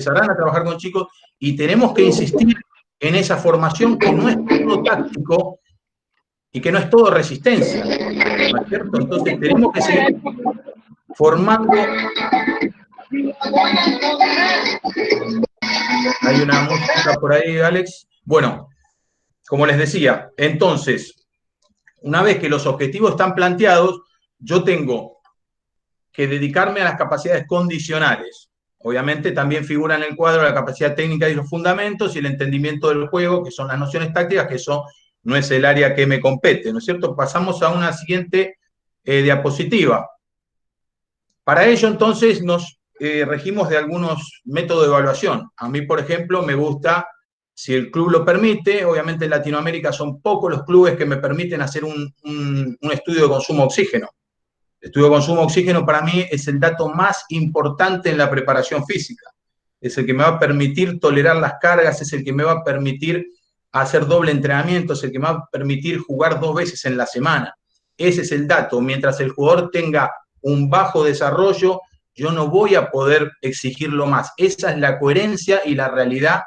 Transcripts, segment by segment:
empezarán a trabajar con chicos y tenemos que insistir en esa formación que no es todo táctico y que no es todo resistencia, ¿no es cierto? Entonces tenemos que seguir formando. Hay una música por ahí, Alex. Bueno, como les decía, entonces, una vez que los objetivos están planteados, yo tengo que dedicarme a las capacidades condicionales. Obviamente también figura en el cuadro la capacidad técnica y los fundamentos y el entendimiento del juego, que son las nociones tácticas, que eso no es el área que me compete, ¿no es cierto? Pasamos a una siguiente diapositiva. Para ello, entonces, nos regimos de algunos métodos de evaluación. A mí, por ejemplo, me gusta, si el club lo permite, obviamente en Latinoamérica son pocos los clubes que me permiten hacer un estudio de consumo de oxígeno. El estudio de consumo de oxígeno para mí es el dato más importante en la preparación física. Es el que me va a permitir tolerar las cargas, es el que me va a permitir hacer doble entrenamiento, es el que me va a permitir jugar 2 veces en la semana. Ese es el dato. Mientras el jugador tenga un bajo desarrollo, yo no voy a poder exigirlo más. Esa es la coherencia y la realidad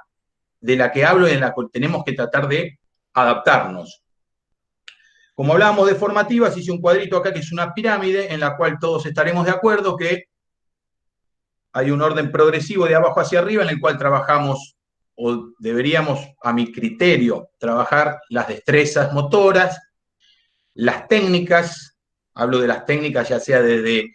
de la que hablo y en la que tenemos que tratar de adaptarnos. Como hablábamos de formativas, hice un cuadrito acá que es una pirámide en la cual todos estaremos de acuerdo que hay un orden progresivo de abajo hacia arriba en el cual trabajamos, o deberíamos, a mi criterio, trabajar las destrezas motoras, las técnicas, hablo de las técnicas ya sea desde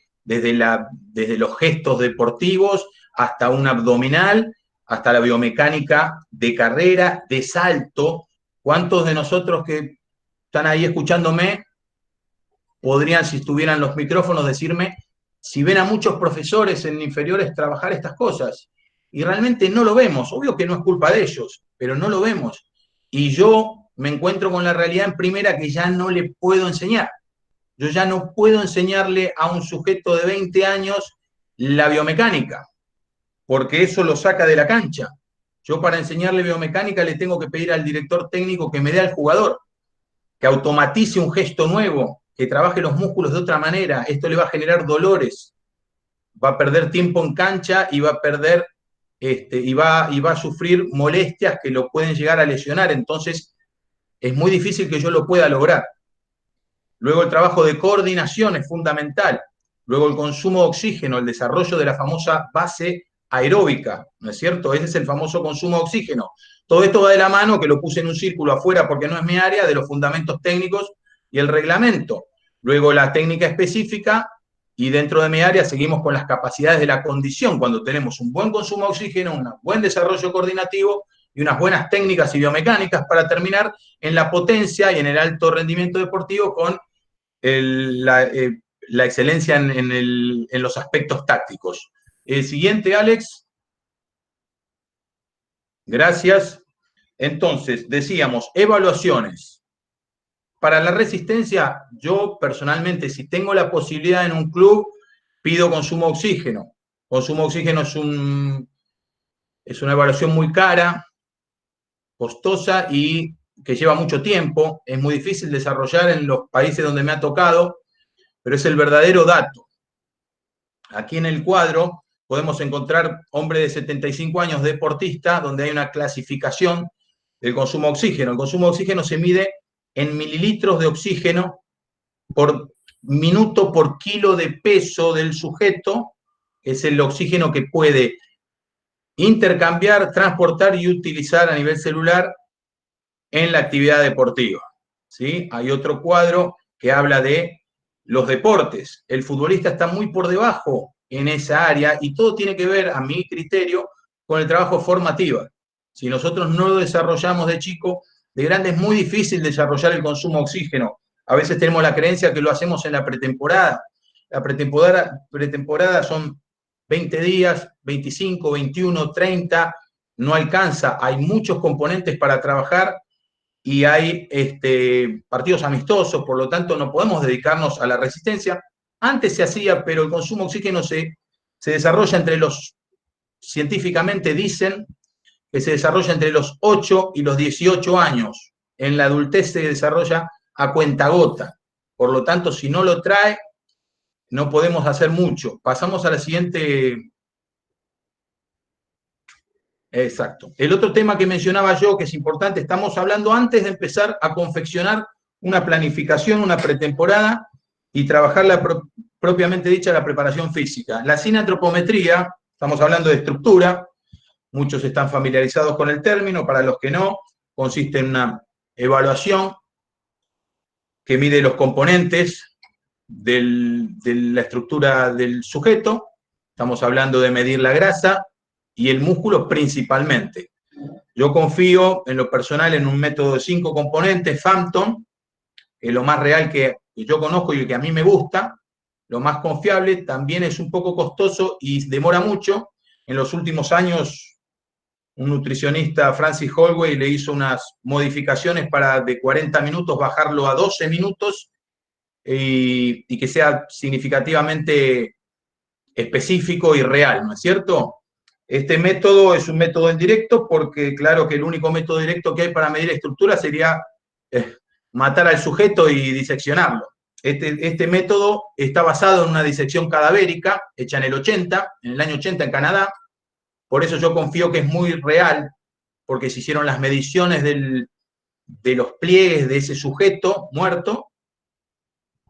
los gestos deportivos hasta un abdominal, hasta la biomecánica de carrera, de salto. ¿Cuántos de nosotros que están ahí escuchándome podrían, si estuvieran los micrófonos, decirme si ven a muchos profesores en inferiores trabajar estas cosas? Y realmente no lo vemos. Obvio que no es culpa de ellos, pero no lo vemos. Y yo me encuentro con la realidad en primera que ya no le puedo enseñar. Yo ya no puedo enseñarle a un sujeto de 20 años la biomecánica, porque eso lo saca de la cancha. Yo para enseñarle biomecánica le tengo que pedir al director técnico que me dé al jugador, que automatice un gesto nuevo, que trabaje los músculos de otra manera. Esto le va a generar dolores, va a perder tiempo en cancha y va a perder, y va a sufrir molestias que lo pueden llegar a lesionar. Entonces, es muy difícil que yo lo pueda lograr. Luego el trabajo de coordinación es fundamental. Luego el consumo de oxígeno, el desarrollo de la famosa base aeróbica, ¿no es cierto? Ese es el famoso consumo de oxígeno. Todo esto va de la mano, que lo puse en un círculo afuera porque no es mi área, de los fundamentos técnicos y el reglamento. Luego la técnica específica y dentro de mi área seguimos con las capacidades de la condición, cuando tenemos un buen consumo de oxígeno, un buen desarrollo coordinativo y unas buenas técnicas y biomecánicas para terminar en la potencia y en el alto rendimiento deportivo con la excelencia en los aspectos tácticos. El siguiente, Alex. Gracias. Entonces, decíamos, evaluaciones. Para la resistencia, yo personalmente, si tengo la posibilidad en un club, pido consumo de oxígeno. Consumo de oxígeno es una evaluación muy cara, costosa y que lleva mucho tiempo. Es muy difícil desarrollar en los países donde me ha tocado, pero es el verdadero dato. Aquí en el cuadro podemos encontrar hombre de 75 años deportista, donde hay una clasificación del consumo de oxígeno. El consumo de oxígeno se mide en mililitros de oxígeno por minuto por kilo de peso del sujeto, que es el oxígeno que puede intercambiar, transportar y utilizar a nivel celular en la actividad deportiva. ¿Sí? Hay otro cuadro que habla de los deportes. El futbolista está muy por debajo en esa área y todo tiene que ver, a mi criterio, con el trabajo formativo. Si nosotros no lo desarrollamos de chico, de grande es muy difícil desarrollar el consumo de oxígeno. A veces tenemos la creencia que lo hacemos en la pretemporada. La pretemporada son 20 días, 25, 21, 30, no alcanza. Hay muchos componentes para trabajar y hay partidos amistosos, por lo tanto no podemos dedicarnos a la resistencia. Antes se hacía, pero el consumo de oxígeno se desarrolla científicamente dicen que se desarrolla entre los 8 y los 18 años. En la adultez se desarrolla a cuentagota. Por lo tanto, si no lo trae, no podemos hacer mucho. Pasamos a la siguiente Exacto. El otro tema que mencionaba yo, que es importante, estamos hablando antes de empezar a confeccionar una planificación, una pretemporada y trabajar propiamente dicha la preparación física. La cineantropometría, estamos hablando de estructura, muchos están familiarizados con el término, para los que no, consiste en una evaluación que mide los componentes de la estructura del sujeto. Estamos hablando de medir la grasa y el músculo principalmente. Yo confío en lo personal en un método de 5 componentes, Frampton, que es lo más real que yo conozco y que a mí me gusta, lo más confiable. También es un poco costoso y demora mucho. En los últimos años, un nutricionista, Francis Holloway, le hizo unas modificaciones para de 40 minutos bajarlo a 12 minutos y que sea significativamente específico y real, ¿no es cierto? Este método es un método indirecto porque, claro, que el único método directo que hay para medir estructura sería matar al sujeto y diseccionarlo. Este método está basado en una disección cadavérica hecha en el año 80 en Canadá. Por eso yo confío que es muy real, porque se hicieron las mediciones de los pliegues de ese sujeto muerto,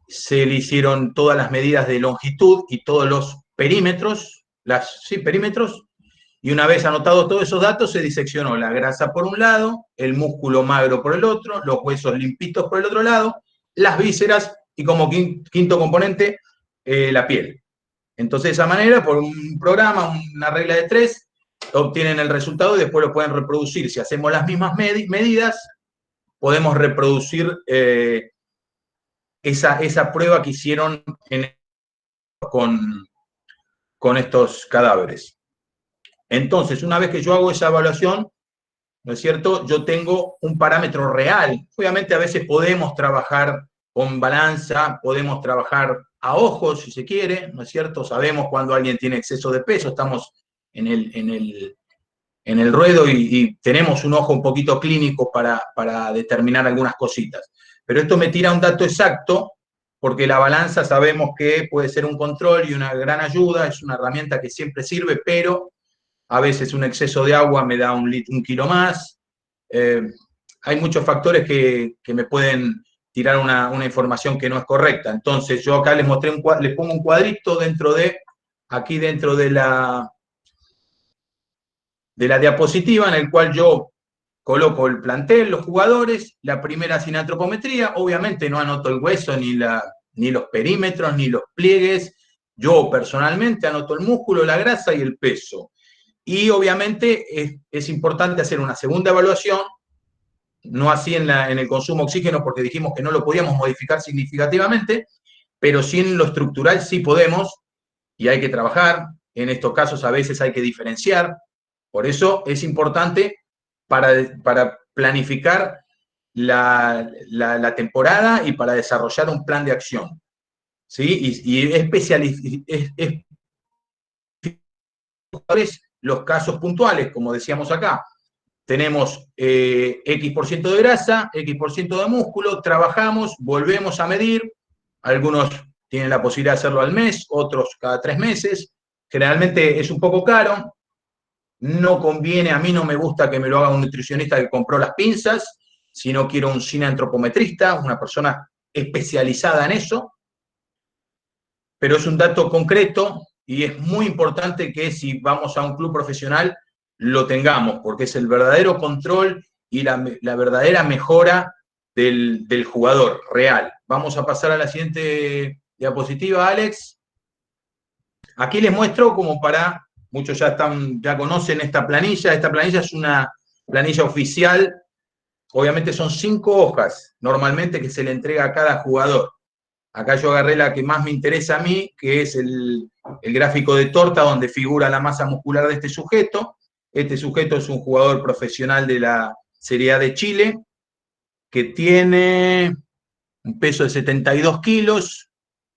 se le hicieron todas las medidas de longitud y todos los perímetros, perímetros, y una vez anotados todos esos datos, se diseccionó la grasa por un lado, el músculo magro por el otro, los huesos limpitos por el otro lado, las vísceras y como quinto componente, la piel. Entonces, de esa manera, por un programa, una regla de 3, obtienen el resultado y después lo pueden reproducir. Si hacemos las mismas medidas, podemos reproducir esa prueba que hicieron con estos cadáveres. Entonces, una vez que yo hago esa evaluación, ¿no es cierto? Yo tengo un parámetro real. Obviamente a veces podemos trabajar con balanza, podemos trabajar a ojos, si se quiere, ¿no es cierto? Sabemos cuando alguien tiene exceso de peso, estamos en el ruedo y tenemos un ojo un poquito clínico para determinar algunas cositas. Pero esto me tira un dato exacto, porque la balanza sabemos que puede ser un control y una gran ayuda, es una herramienta que siempre sirve, pero a veces un exceso de agua me da un kilo más. Hay muchos factores que me pueden tirar una información que no es correcta. Entonces, yo acá les pongo un cuadrito aquí dentro de la diapositiva, en el cual yo coloco el plantel, los jugadores, la primera sin antropometría. Obviamente no anoto el hueso, ni los perímetros, ni los pliegues. Yo personalmente anoto el músculo, la grasa y el peso. Y obviamente es importante hacer una segunda evaluación, no así en el consumo de oxígeno, porque dijimos que no lo podíamos modificar significativamente, pero sí en lo estructural sí podemos, y hay que trabajar. En estos casos a veces hay que diferenciar. Por eso es importante para planificar la temporada y para desarrollar un plan de acción. ¿Sí? Y los casos puntuales, como decíamos acá. Tenemos X% de grasa, X% de músculo, trabajamos, volvemos a medir. Algunos tienen la posibilidad de hacerlo al mes, otros cada 3 meses. Generalmente es un poco caro. No conviene, a mí no me gusta que me lo haga un nutricionista que compró las pinzas, sino quiero un cineantropometrista, una persona especializada en eso. Pero es un dato concreto y es muy importante que si vamos a un club profesional lo tengamos, porque es el verdadero control y la verdadera mejora del jugador real. Vamos a pasar a la siguiente diapositiva, Alex. Aquí les muestro como muchos ya conocen esta planilla. Esta planilla es una planilla oficial. Obviamente son 5 hojas normalmente que se le entrega a cada jugador. Acá yo agarré la que más me interesa a mí, que es el gráfico de torta donde figura la masa muscular de este sujeto. Este sujeto es un jugador profesional de la Serie A de Chile, que tiene un peso de 72 kilos,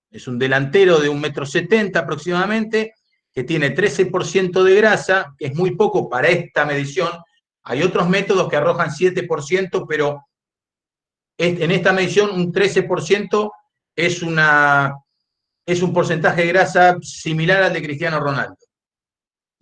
es un delantero de 1,70 m aproximadamente, que tiene 13% de grasa, que es muy poco para esta medición. Hay otros métodos que arrojan 7%, pero en esta medición un 13% es un porcentaje de grasa similar al de Cristiano Ronaldo.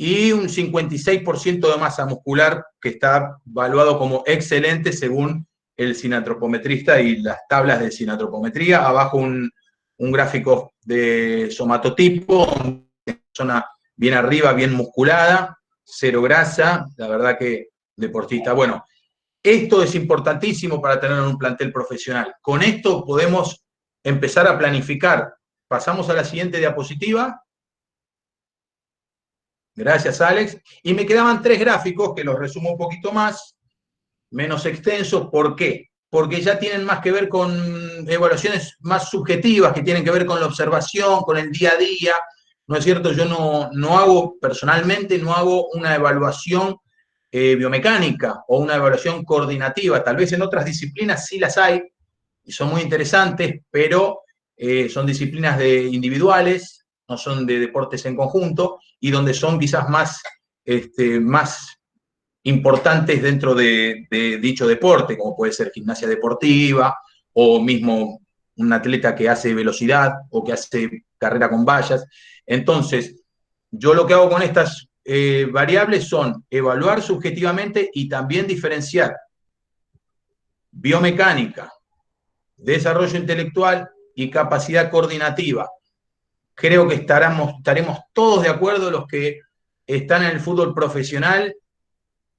y un 56% de masa muscular que está valuado como excelente según el sinatropometrista y las tablas de sinatropometría. Abajo un gráfico de somatotipo, una zona bien arriba, bien musculada, cero grasa, la verdad que deportista. Bueno, esto es importantísimo para tener un plantel profesional. Con esto podemos empezar a planificar. Pasamos a la siguiente diapositiva. Gracias, Alex. Y me quedaban 3 gráficos que los resumo un poquito más, menos extensos. ¿Por qué? Porque ya tienen más que ver con evaluaciones más subjetivas, que tienen que ver con la observación, con el día a día. ¿No es cierto? Yo no hago, personalmente, no hago una evaluación biomecánica o una evaluación coordinativa. Tal vez en otras disciplinas sí las hay y son muy interesantes, pero son disciplinas individuales, no son de deportes en conjunto, y donde son quizás más importantes dentro de dicho deporte, como puede ser gimnasia deportiva o mismo un atleta que hace velocidad o que hace carrera con vallas. Entonces, yo lo que hago con estas variables son evaluar subjetivamente y también diferenciar biomecánica, desarrollo intelectual y capacidad coordinativa. Creo que estaremos todos de acuerdo los que están en el fútbol profesional,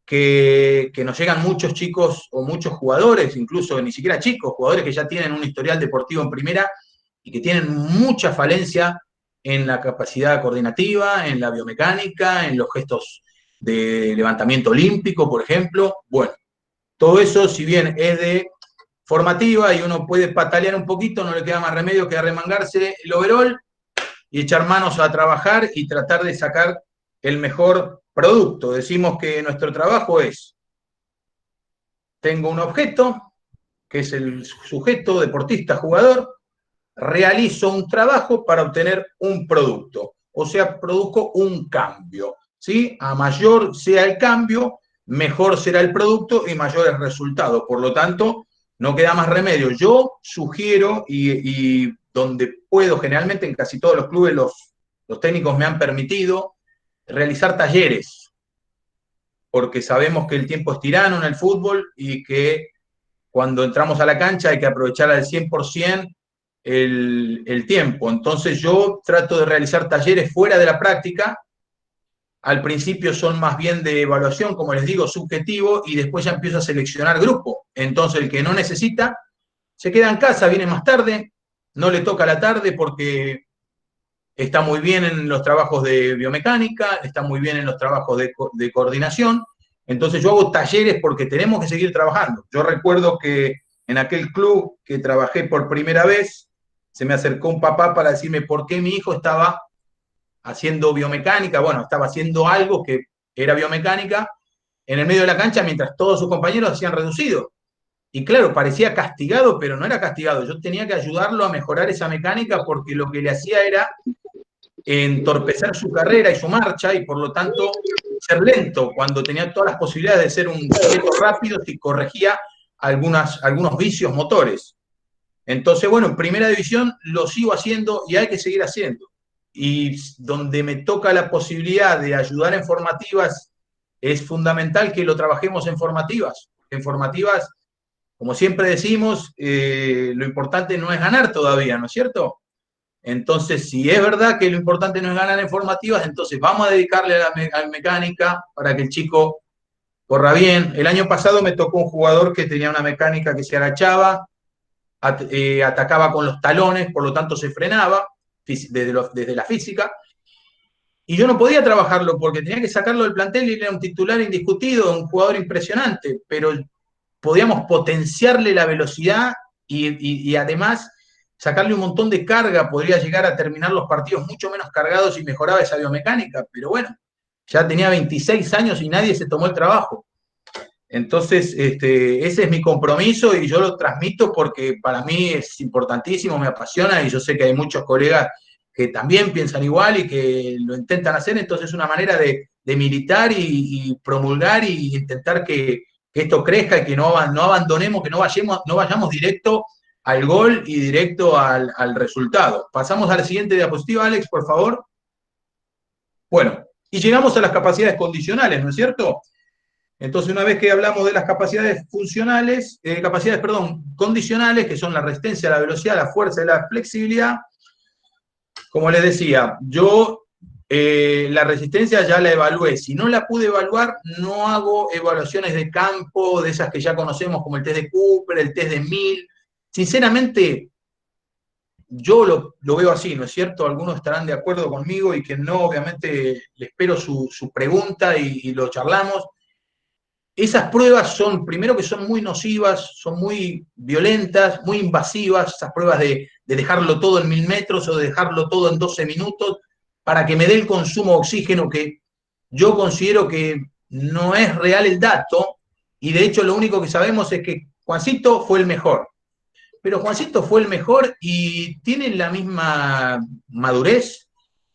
que nos llegan muchos chicos o muchos jugadores, incluso ni siquiera chicos, jugadores que ya tienen un historial deportivo en primera y que tienen mucha falencia en la capacidad coordinativa, en la biomecánica, en los gestos de levantamiento olímpico, por ejemplo. Bueno, todo eso, si bien es de formativa y uno puede patalear un poquito, no le queda más remedio que arremangarse el overol y echar manos a trabajar y tratar de sacar el mejor producto. Decimos que nuestro trabajo es, tengo un objeto, que es el sujeto, deportista, jugador, realizo un trabajo para obtener un producto, o sea, produzco un cambio, ¿sí? A mayor sea el cambio, mejor será el producto y mayor el resultado. Por lo tanto, no queda más remedio. Yo sugiero, y donde puedo, generalmente en casi todos los clubes los técnicos me han permitido, realizar talleres, porque sabemos que el tiempo es tirano en el fútbol y que cuando entramos a la cancha hay que aprovechar al 100% el tiempo. Entonces yo trato de realizar talleres fuera de la práctica. Al principio son más bien de evaluación, como les digo, subjetivo, y después ya empiezo a seleccionar grupo. Entonces el que no necesita se queda en casa, viene más tarde, no le toca la tarde porque está muy bien en los trabajos de biomecánica, está muy bien en los trabajos de coordinación. Entonces yo hago talleres porque tenemos que seguir trabajando. Yo recuerdo que en aquel club que trabajé por primera vez, se me acercó un papá para decirme por qué mi hijo estaba haciendo biomecánica, bueno, estaba haciendo algo que era biomecánica en el medio de la cancha mientras todos sus compañeros hacían reducido. Y claro, parecía castigado, pero no era castigado. Yo tenía que ayudarlo a mejorar esa mecánica porque lo que le hacía era entorpecer su carrera y su marcha y por lo tanto ser lento cuando tenía todas las posibilidades de ser un sujeto rápido si corregía algunos vicios motores. Entonces, bueno, en primera división lo sigo haciendo y hay que seguir haciendo. Y donde me toca la posibilidad de ayudar en formativas, es fundamental que lo trabajemos en formativas. En formativas, como siempre decimos, lo importante no es ganar todavía, ¿no es cierto? Entonces, si es verdad que lo importante no es ganar en formativas, entonces vamos a dedicarle a la mecánica para que el chico corra bien. El año pasado me tocó un jugador que tenía una mecánica que se agachaba, atacaba con los talones, por lo tanto se frenaba desde la física. Y yo no podía trabajarlo porque tenía que sacarlo del plantel y era un titular indiscutido, un jugador impresionante, pero podíamos potenciarle la velocidad y además sacarle un montón de carga, podría llegar a terminar los partidos mucho menos cargados y mejoraba esa biomecánica, pero bueno, ya tenía 26 años y nadie se tomó el trabajo. Entonces, ese es mi compromiso y yo lo transmito porque para mí es importantísimo, me apasiona y yo sé que hay muchos colegas que también piensan igual y que lo intentan hacer, entonces es una manera de militar y promulgar y intentar que esto crezca y que no abandonemos, que no vayamos directo al gol y directo al resultado. Pasamos a la siguiente diapositiva, Alex, por favor. Bueno, Y llegamos a las capacidades condicionales, ¿no es cierto? Entonces, una vez que hablamos de las capacidades funcionales, condicionales, que son la resistencia, la velocidad, la fuerza y la flexibilidad, como les decía, yo la resistencia ya la evalué. Si no la pude evaluar, no hago evaluaciones de campo, de esas que ya conocemos, como el test de Cooper, el test de Mill. Sinceramente, yo lo veo así, ¿no es cierto? Algunos estarán de acuerdo conmigo y que no, obviamente, le espero su pregunta y lo charlamos. Esas pruebas son, primero que son muy nocivas, son muy violentas, muy invasivas, esas pruebas de dejarlo todo en 1000 metros o de dejarlo todo en 12 minutos para que me dé el consumo de oxígeno que yo considero que no es real el dato, y de hecho lo único que sabemos es que Juancito fue el mejor. Pero Juancito fue el mejor y tiene la misma madurez,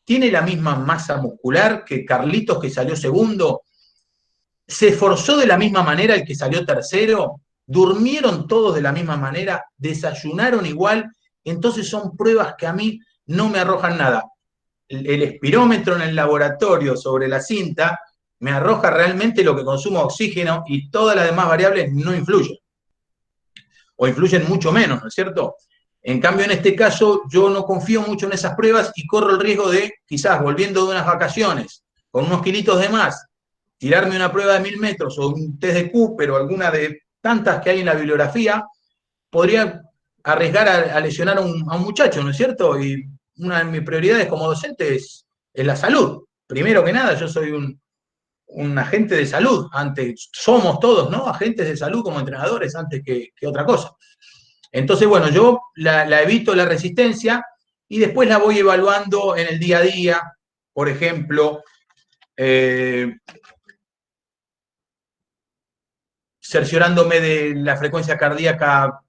tiene la misma masa muscular que Carlitos, que salió segundo, se esforzó de la misma manera el que salió tercero, durmieron todos de la misma manera, desayunaron igual. Entonces son pruebas que a mí no me arrojan nada. El espirómetro en el laboratorio sobre la cinta me arroja realmente lo que consumo oxígeno, y todas las demás variables no influyen, o influyen mucho menos, ¿no es cierto? En cambio, en este caso, yo no confío mucho en esas pruebas y corro el riesgo de, quizás volviendo de unas vacaciones, con unos kilitos de más, tirarme una prueba de 1000 metros o un test de Cooper o alguna de tantas que hay en la bibliografía, podría arriesgar a lesionar a un muchacho, ¿no es cierto? Y una de mis prioridades como docente es la salud. Primero que nada, yo soy un agente de salud, antes, somos todos, ¿no? Agentes de salud como entrenadores antes que otra cosa. Entonces, bueno, yo la evito la resistencia y después la voy evaluando en el día a día. Por ejemplo, cerciorándome de la frecuencia cardíaca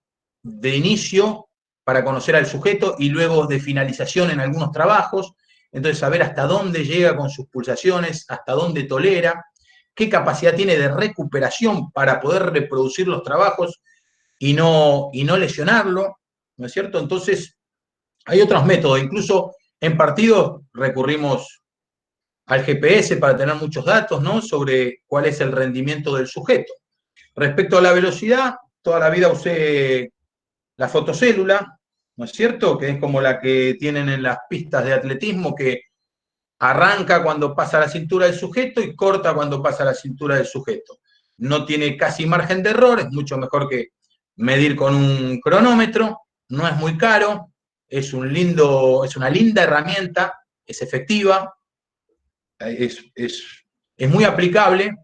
de inicio para conocer al sujeto y luego de finalización en algunos trabajos. Entonces, saber hasta dónde llega con sus pulsaciones, hasta dónde tolera, qué capacidad tiene de recuperación para poder reproducir los trabajos y no lesionarlo, ¿no es cierto? Entonces, hay otros métodos, incluso en partidos recurrimos al GPS para tener muchos datos, ¿no? Sobre cuál es el rendimiento del sujeto. Respecto a la velocidad, toda la vida usé la fotocélula, ¿no es cierto? Que es como la que tienen en las pistas de atletismo, que arranca cuando pasa la cintura del sujeto y corta cuando pasa la cintura del sujeto. No tiene casi margen de error, es mucho mejor que medir con un cronómetro, no es muy caro, es una linda herramienta, es efectiva, es muy aplicable,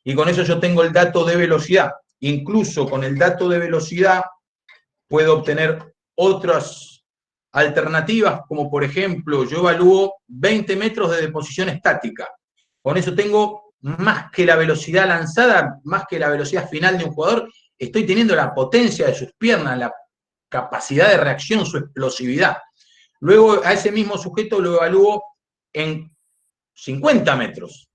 y con eso yo tengo el dato de velocidad. Incluso con el dato de velocidad puedo obtener otras alternativas, como por ejemplo, yo evalúo 20 metros de deposición estática. Con eso tengo más que la velocidad lanzada, más que la velocidad final de un jugador, estoy teniendo la potencia de sus piernas, la capacidad de reacción, su explosividad. Luego a ese mismo sujeto lo evalúo en 50 metros.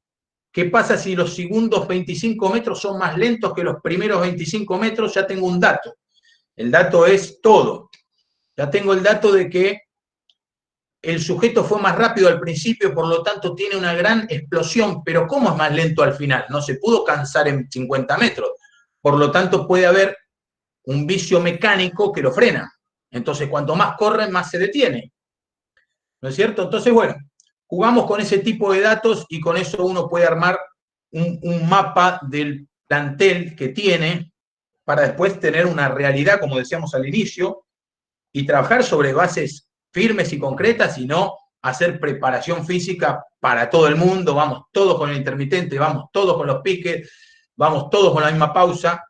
¿Qué pasa si los segundos 25 metros son más lentos que los primeros 25 metros? Ya tengo un dato. El dato es todo. Ya tengo el dato de que el sujeto fue más rápido al principio, por lo tanto tiene una gran explosión, pero ¿cómo es más lento al final? No se pudo cansar en 50 metros. Por lo tanto, puede haber un vicio mecánico que lo frena. Entonces, cuanto más corre, más se detiene. ¿No es cierto? Entonces, bueno, jugamos con ese tipo de datos y con eso uno puede armar un mapa del plantel que tiene para después tener una realidad, como decíamos al inicio, y trabajar sobre bases firmes y concretas, y no hacer preparación física para todo el mundo. Vamos todos con el intermitente, vamos todos con los piques, vamos todos con la misma pausa,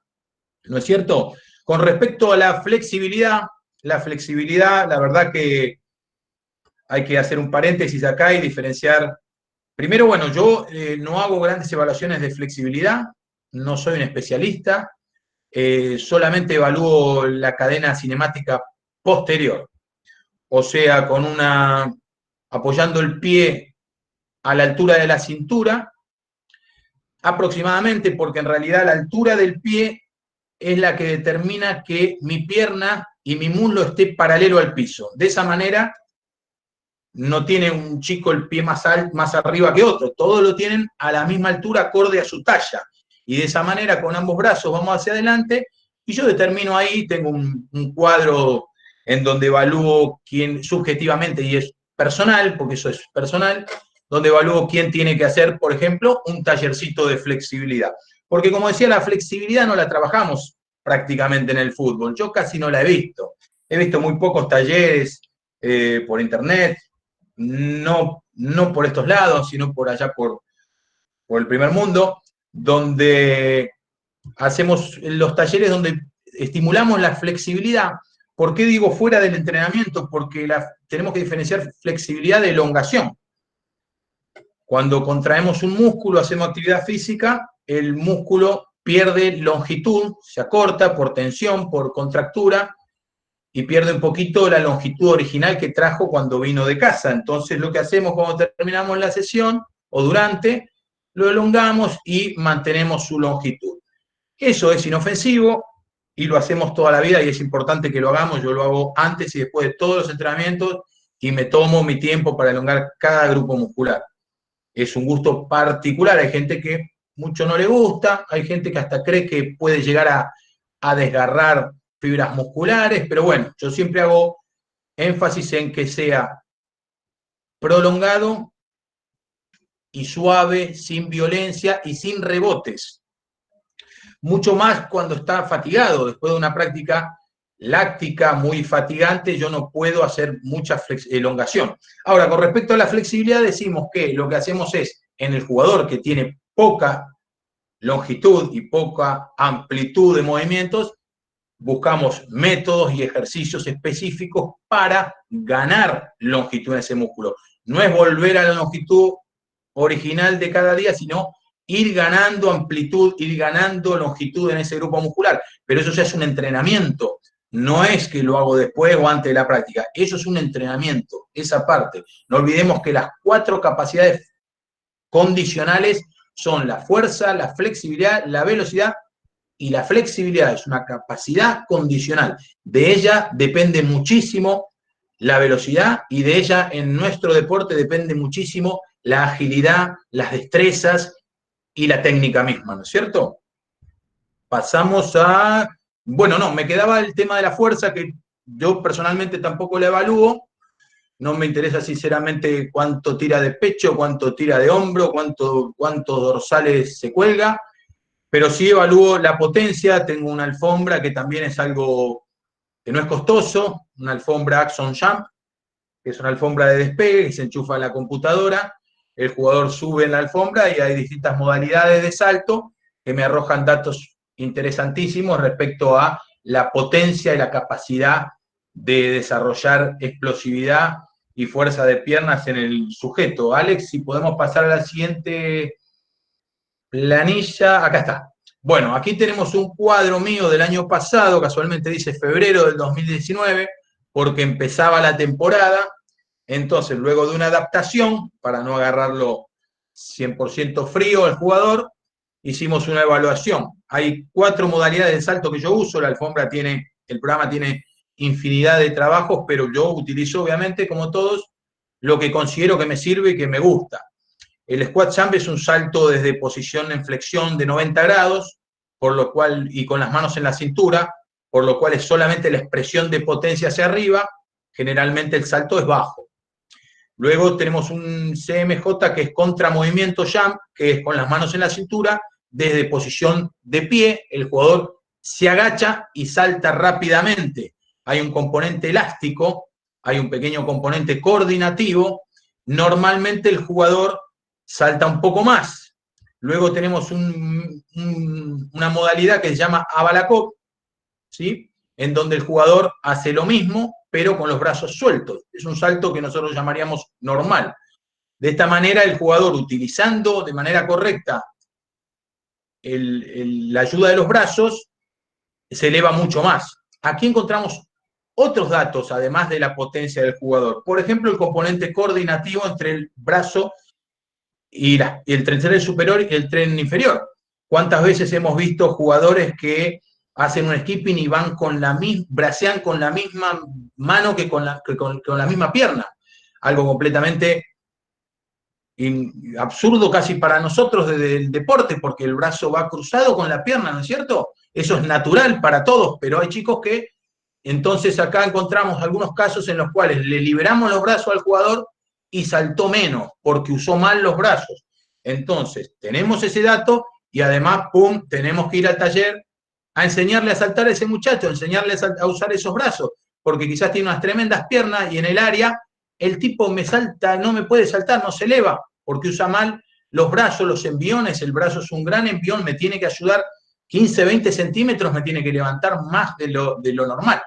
¿no es cierto? Con respecto a la flexibilidad, la verdad que hay que hacer un paréntesis acá y diferenciar. Primero, bueno, yo no hago grandes evaluaciones de flexibilidad, no soy un especialista, solamente evalúo la cadena cinemática posterior, o sea, apoyando el pie a la altura de la cintura, aproximadamente, porque en realidad la altura del pie es la que determina que mi pierna y mi muslo esté paralelo al piso. De esa manera, no tiene un chico el pie más arriba que otro, todos lo tienen a la misma altura acorde a su talla. Y de esa manera, con ambos brazos vamos hacia adelante, y yo determino ahí, tengo un cuadro en donde evalúo quién subjetivamente, y es personal, porque eso es personal, donde evalúo quién tiene que hacer, por ejemplo, un tallercito de flexibilidad. Porque como decía, la flexibilidad no la trabajamos prácticamente en el fútbol. Yo casi no la he visto. He visto muy pocos talleres por internet, no por estos lados, sino por allá por el primer mundo, donde hacemos los talleres donde estimulamos la flexibilidad. ¿Por qué digo fuera del entrenamiento? Porque tenemos que diferenciar flexibilidad de elongación. Cuando contraemos un músculo, hacemos actividad física, el músculo pierde longitud, se acorta por tensión, por contractura, y pierde un poquito la longitud original que trajo cuando vino de casa. Entonces lo que hacemos cuando terminamos la sesión, o durante, lo elongamos y mantenemos su longitud. Eso es inofensivo y lo hacemos toda la vida, y es importante que lo hagamos. Yo lo hago antes y después de todos los entrenamientos, y me tomo mi tiempo para elongar cada grupo muscular. Es un gusto particular, hay gente que mucho no le gusta, hay gente que hasta cree que puede llegar a desgarrar fibras musculares, pero bueno, yo siempre hago énfasis en que sea prolongado y suave, sin violencia y sin rebotes. Mucho más cuando está fatigado, después de una práctica láctica muy fatigante, yo no puedo hacer mucha elongación. Ahora, con respecto a la flexibilidad, decimos que lo que hacemos es, en el jugador que tiene poca longitud y poca amplitud de movimientos, buscamos métodos y ejercicios específicos para ganar longitud en ese músculo. No es volver a la longitud original de cada día, sino ir ganando amplitud, ir ganando longitud en ese grupo muscular. Pero eso ya es un entrenamiento. No es que lo hago después o antes de la práctica. Eso es un entrenamiento, esa parte. No olvidemos que las 4 capacidades condicionales son la fuerza, la flexibilidad, la velocidad, y la flexibilidad es una capacidad condicional. De ella depende muchísimo la velocidad, y de ella en nuestro deporte depende muchísimo la agilidad, las destrezas y la técnica misma, ¿no es cierto? Pasamos a... Bueno, no, me quedaba el tema de la fuerza, que yo personalmente tampoco la evalúo. No me interesa sinceramente cuánto tira de pecho, cuánto tira de hombro, cuántos dorsales se cuelga, pero sí evalúo la potencia. Tengo una alfombra que también es algo que no es costoso, una alfombra Axon Jump, que es una alfombra de despegue que se enchufa a la computadora, el jugador sube en la alfombra y hay distintas modalidades de salto que me arrojan datos interesantísimos respecto a la potencia y la capacidad de desarrollar explosividad y fuerza de piernas en el sujeto. Alex, si podemos pasar a la siguiente planilla, acá está. Bueno, aquí tenemos un cuadro mío del año pasado, casualmente dice febrero del 2019, porque empezaba la temporada. Entonces, luego de una adaptación, para no agarrarlo 100% frío al jugador, hicimos una evaluación. Hay 4 modalidades de salto que yo uso. La alfombra tiene, el programa tiene infinidad de trabajos, pero yo utilizo, obviamente, como todos, lo que considero que me sirve y que me gusta. El squat jump es un salto desde posición en flexión de 90 grados, por lo cual, y con las manos en la cintura, por lo cual es solamente la expresión de potencia hacia arriba. Generalmente el salto es bajo. Luego tenemos un CMJ, que es contramovimiento jump, que es con las manos en la cintura, desde posición de pie, el jugador se agacha y salta rápidamente. Hay un componente elástico, hay un pequeño componente coordinativo. Normalmente el jugador salta un poco más. Luego tenemos una modalidad que se llama Abalakov, ¿sí? En donde el jugador hace lo mismo, pero con los brazos sueltos. Es un salto que nosotros llamaríamos normal. De esta manera, el jugador, utilizando de manera correcta la ayuda de los brazos, se eleva mucho más. Aquí encontramos otros datos, además de la potencia del jugador. Por ejemplo, el componente coordinativo entre el brazo y el tren superior y el tren inferior. ¿Cuántas veces hemos visto jugadores que hacen un skipping y van con bracean con la misma mano que con la misma pierna? algo completamente absurdo casi para nosotros del deporte, porque el brazo va cruzado con la pierna, ¿no es cierto? Eso es natural para todos, pero hay chicos que, entonces acá encontramos algunos casos en los cuales le liberamos los brazos al jugador y saltó menos, porque usó mal los brazos. Entonces, tenemos ese dato y además, pum, tenemos que ir al taller a enseñarle a saltar a ese muchacho, a enseñarle a usar esos brazos, porque quizás tiene unas tremendas piernas y en el área el tipo me salta, no me puede saltar, no se eleva, porque usa mal los brazos, los enviones, el brazo es un gran envión, me tiene que ayudar 15, 20 centímetros, me tiene que levantar más de lo normal.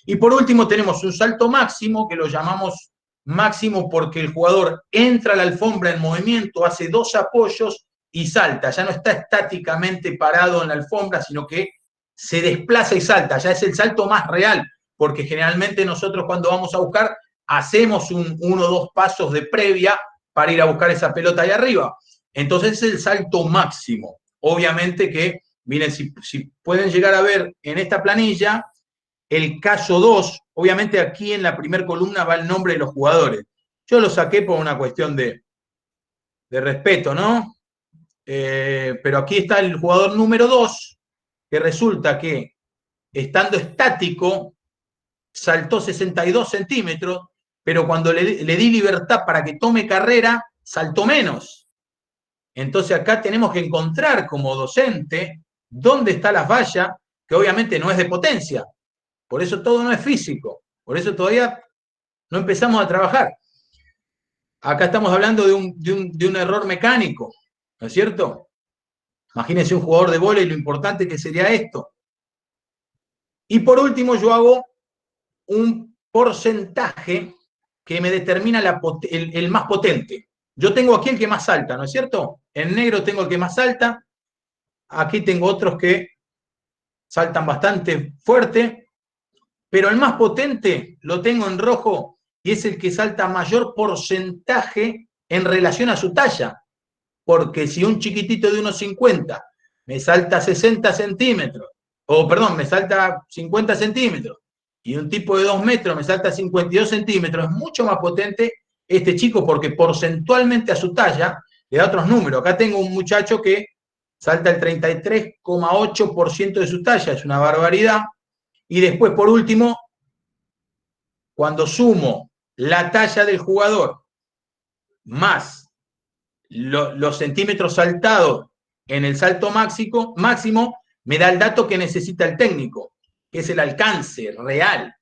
Y por último tenemos un salto máximo, que lo llamamos máximo porque el jugador entra a la alfombra en movimiento, hace 2 apoyos y salta, ya no está estáticamente parado en la alfombra, sino que se desplaza y salta, ya es el salto más real, porque generalmente nosotros cuando vamos a buscar hacemos 1 o 2 pasos de previa para ir a buscar esa pelota ahí arriba. Entonces es el salto máximo. Obviamente que, miren, si pueden llegar a ver en esta planilla, el caso 2, obviamente aquí en la primera columna va el nombre de los jugadores. Yo lo saqué por una cuestión de respeto, ¿no? Pero aquí está el jugador número 2, que resulta que, estando estático, saltó 62 centímetros, pero cuando le di libertad para que tome carrera, saltó menos. Entonces acá tenemos que encontrar como docente dónde está la falla, que obviamente no es de potencia. Por eso todo no es físico. Por eso todavía no empezamos a trabajar. Acá estamos hablando de un error mecánico, ¿no es cierto? Imagínense un jugador de vóley, lo importante que sería esto. Y por último yo hago un porcentaje que me determina el más potente. Yo tengo aquí el que más salta, ¿no es cierto? En negro tengo el que más salta. Aquí tengo otros que saltan bastante fuerte. Pero el más potente lo tengo en rojo y es el que salta mayor porcentaje en relación a su talla. Porque si un chiquitito de 1,50 me salta 60 centímetros, o perdón, me salta 50 centímetros, y un tipo de 2 metros me salta 52 centímetros, es mucho más potente este chico porque porcentualmente a su talla le da otros números. Acá tengo un muchacho que salta el 33,8% de su talla, es una barbaridad. Y después, por último, cuando sumo la talla del jugador más los centímetros saltados en el salto máximo, me da el dato que necesita el técnico, que es el alcance real.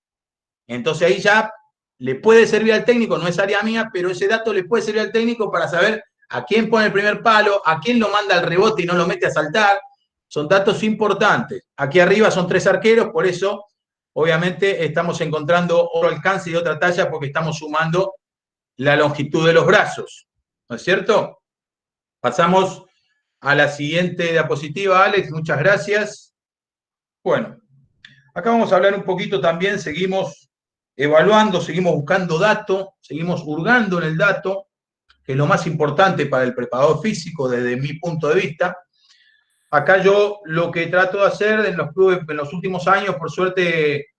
Entonces ahí ya le puede servir al técnico, no es área mía, pero ese dato le puede servir al técnico para saber a quién pone el primer palo, a quién lo manda al rebote y no lo mete a saltar. Son datos importantes. Aquí arriba son 3 arqueros, por eso obviamente estamos encontrando otro alcance y otra talla porque estamos sumando la longitud de los brazos. ¿No es cierto? Pasamos a la siguiente diapositiva, Alex, muchas gracias. Bueno, acá vamos a hablar un poquito también, seguimos evaluando, seguimos buscando datos, seguimos hurgando en el dato, que es lo más importante para el preparador físico desde mi punto de vista. Acá yo lo que trato de hacer en los clubes en los últimos años, por suerte,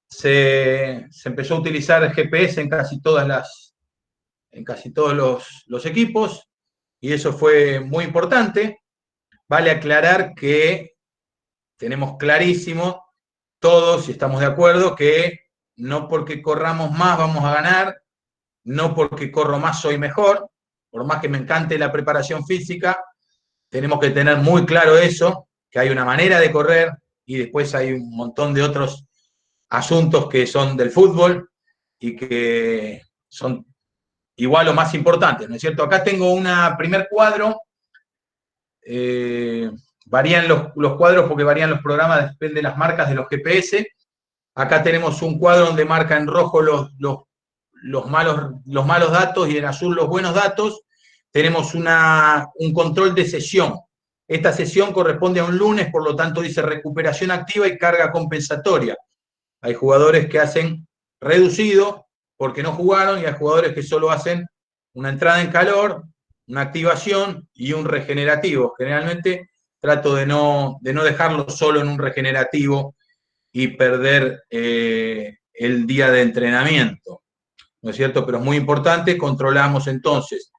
se empezó a utilizar GPS en casi todos los equipos, y eso fue muy importante. Vale aclarar que tenemos clarísimo todos, y estamos de acuerdo, que no porque corramos más vamos a ganar, no porque corro más soy mejor, por más que me encante la preparación física, tenemos que tener muy claro eso, que hay una manera de correr y después hay un montón de otros asuntos que son del fútbol y que son igual o más importantes, ¿no es cierto? Acá tengo un primer cuadro, varían los cuadros porque varían los programas, depende de las marcas de los GPS. Acá tenemos un cuadro donde marca en rojo los malos datos y en azul los buenos datos. Tenemos un control de sesión. Esta sesión corresponde a un lunes, por lo tanto dice recuperación activa y carga compensatoria. Hay jugadores que hacen reducido porque no jugaron y hay jugadores que solo hacen una entrada en calor, una activación y un regenerativo. Generalmente trato de no dejarlo solo en un regenerativo y perder el día de entrenamiento. ¿no es cierto? Pero es muy importante, controlamos entonces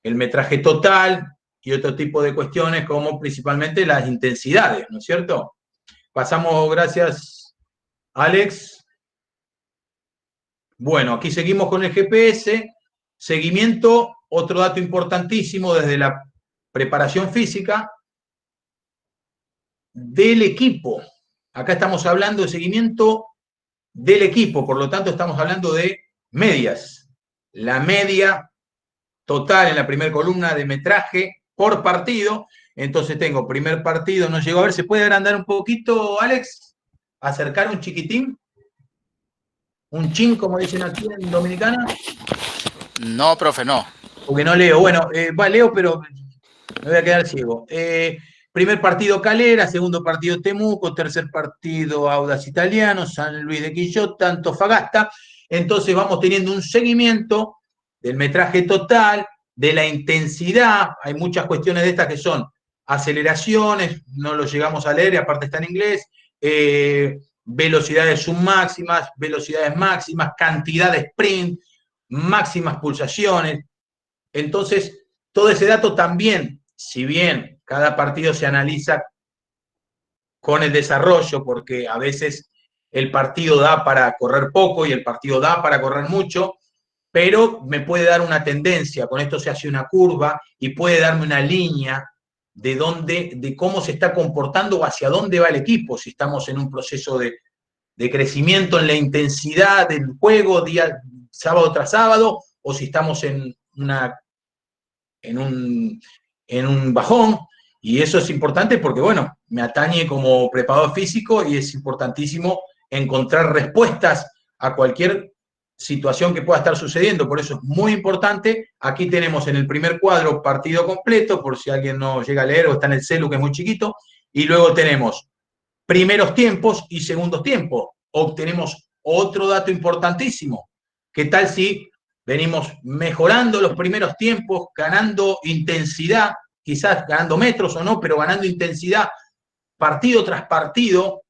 el metraje total y otro tipo de cuestiones como principalmente las intensidades, ¿no es cierto? Pasamos, gracias, Alex. Bueno, aquí seguimos con el GPS. Seguimiento, otro dato importantísimo desde la preparación física del equipo. Acá estamos hablando de seguimiento del equipo, por lo tanto estamos hablando de medias. La media total en la primera columna de metraje por partido. Entonces tengo primer partido, no llegó a ver, ¿se puede agrandar un poquito, Alex? ¿Acercar un chiquitín? ¿Un chin, como dicen aquí en Dominicana? No, profe, no. Porque no leo. Bueno, leo, pero me voy a quedar ciego. Primer partido Calera, segundo partido Temuco, tercer partido Audax Italiano, San Luis de Quillota, Antofagasta. Entonces vamos teniendo un seguimiento del metraje total, de la intensidad. Hay muchas cuestiones de estas que son aceleraciones, no lo llegamos a leer y aparte está en inglés, velocidades submáximas, velocidades máximas, cantidad de sprint, máximas pulsaciones. Entonces, todo ese dato también, si bien cada partido se analiza con el desarrollo, porque a veces el partido da para correr poco y el partido da para correr mucho, pero me puede dar una tendencia, con esto se hace una curva y puede darme una línea de cómo se está comportando o hacia dónde va el equipo, si estamos en un proceso de crecimiento en la intensidad del juego día sábado tras sábado, o si estamos en un bajón, y eso es importante porque, bueno, me atañe como preparador físico y es importantísimo encontrar respuestas a cualquier situación que pueda estar sucediendo, por eso es muy importante. Aquí tenemos en el primer cuadro partido completo, por si alguien no llega a leer o está en el celu que es muy chiquito, y luego tenemos primeros tiempos y segundos tiempos. Obtenemos otro dato importantísimo. ¿Qué tal si venimos mejorando los primeros tiempos, ganando intensidad, quizás ganando metros o no, pero ganando intensidad partido tras partido?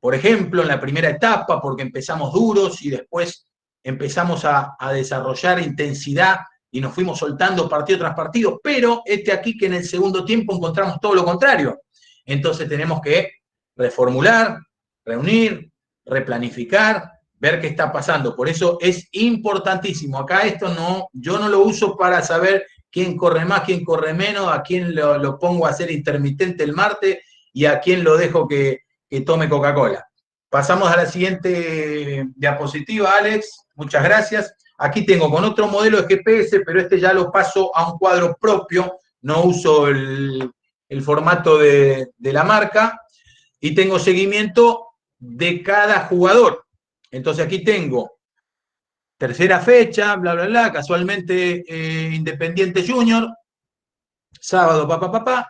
Por ejemplo, en la primera etapa, porque empezamos duros y después empezamos a desarrollar intensidad y nos fuimos soltando partido tras partido, pero aquí que en el segundo tiempo encontramos todo lo contrario. Entonces tenemos que reformular, reunir, replanificar, ver qué está pasando. Por eso es importantísimo. Acá esto no, yo no lo uso para saber quién corre más, quién corre menos, a quién lo pongo a hacer intermitente el martes y a quién lo dejo que tome Coca-Cola. Pasamos a la siguiente diapositiva, Alex. Muchas gracias. Aquí tengo con otro modelo de GPS, pero este ya lo paso a un cuadro propio. No uso el formato de la marca. Y tengo seguimiento de cada jugador. Entonces aquí tengo tercera fecha, bla, bla, bla, casualmente Independiente Junior, sábado, papá, papá.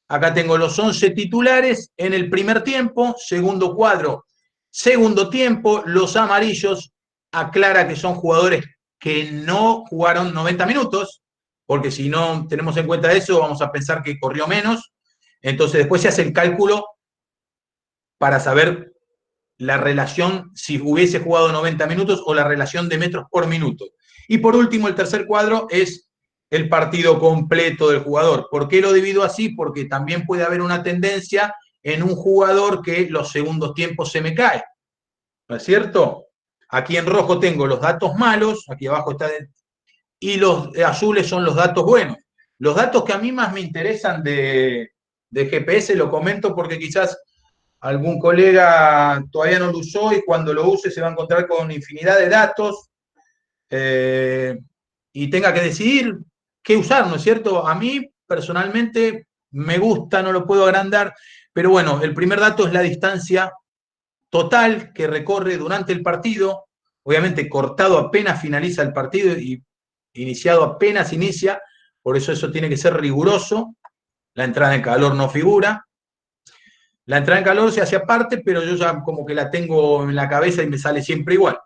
Acá tengo los 11 titulares en el primer tiempo, segundo cuadro, segundo tiempo, los amarillos aclara que son jugadores que no jugaron 90 minutos, porque si no tenemos en cuenta eso, vamos a pensar que corrió menos. Entonces después se hace el cálculo para saber la relación si hubiese jugado 90 minutos o la relación de metros por minuto. Y por último, el tercer cuadro es el partido completo del jugador. ¿Por qué lo divido así? Porque también puede haber una tendencia en un jugador que los segundos tiempos se me cae. ¿No es cierto? Aquí en rojo tengo los datos malos, aquí abajo está, y los azules son los datos buenos. Los datos que a mí más me interesan de GPS, lo comento porque quizás algún colega todavía no lo usó y cuando lo use se va a encontrar con infinidad de datos y tenga que decidir qué usar, ¿no es cierto? A mí personalmente me gusta, no lo puedo agrandar, pero bueno, el primer dato es la distancia total que recorre durante el partido, obviamente cortado apenas finaliza el partido y iniciado apenas inicia, por eso tiene que ser riguroso, la entrada en calor no figura. La entrada en calor se hace aparte, pero yo ya como que la tengo en la cabeza y me sale siempre igual.